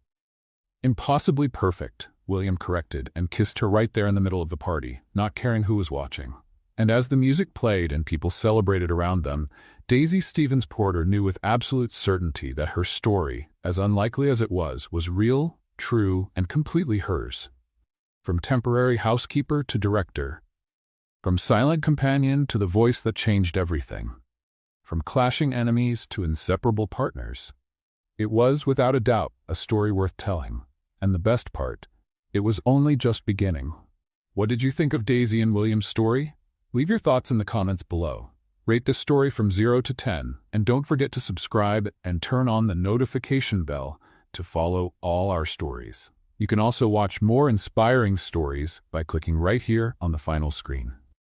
Impossibly perfect, William corrected and kissed her right there in the middle of the party, not caring who was watching. And as the music played and people celebrated around them, Daisy Stevens Porter knew with absolute certainty that her story, as unlikely as it was real, true, and completely hers. From temporary housekeeper to director. From silent companion to the voice that changed everything. From clashing enemies to inseparable partners. It was, without a doubt, a story worth telling. And the best part, it was only just beginning. What did you think of Daisy and William's story? Leave your thoughts in the comments below. Rate this story from 0 to 10, and don't forget to subscribe and turn on the notification bell to follow all our stories. You can also watch more inspiring stories by clicking right here on the final screen.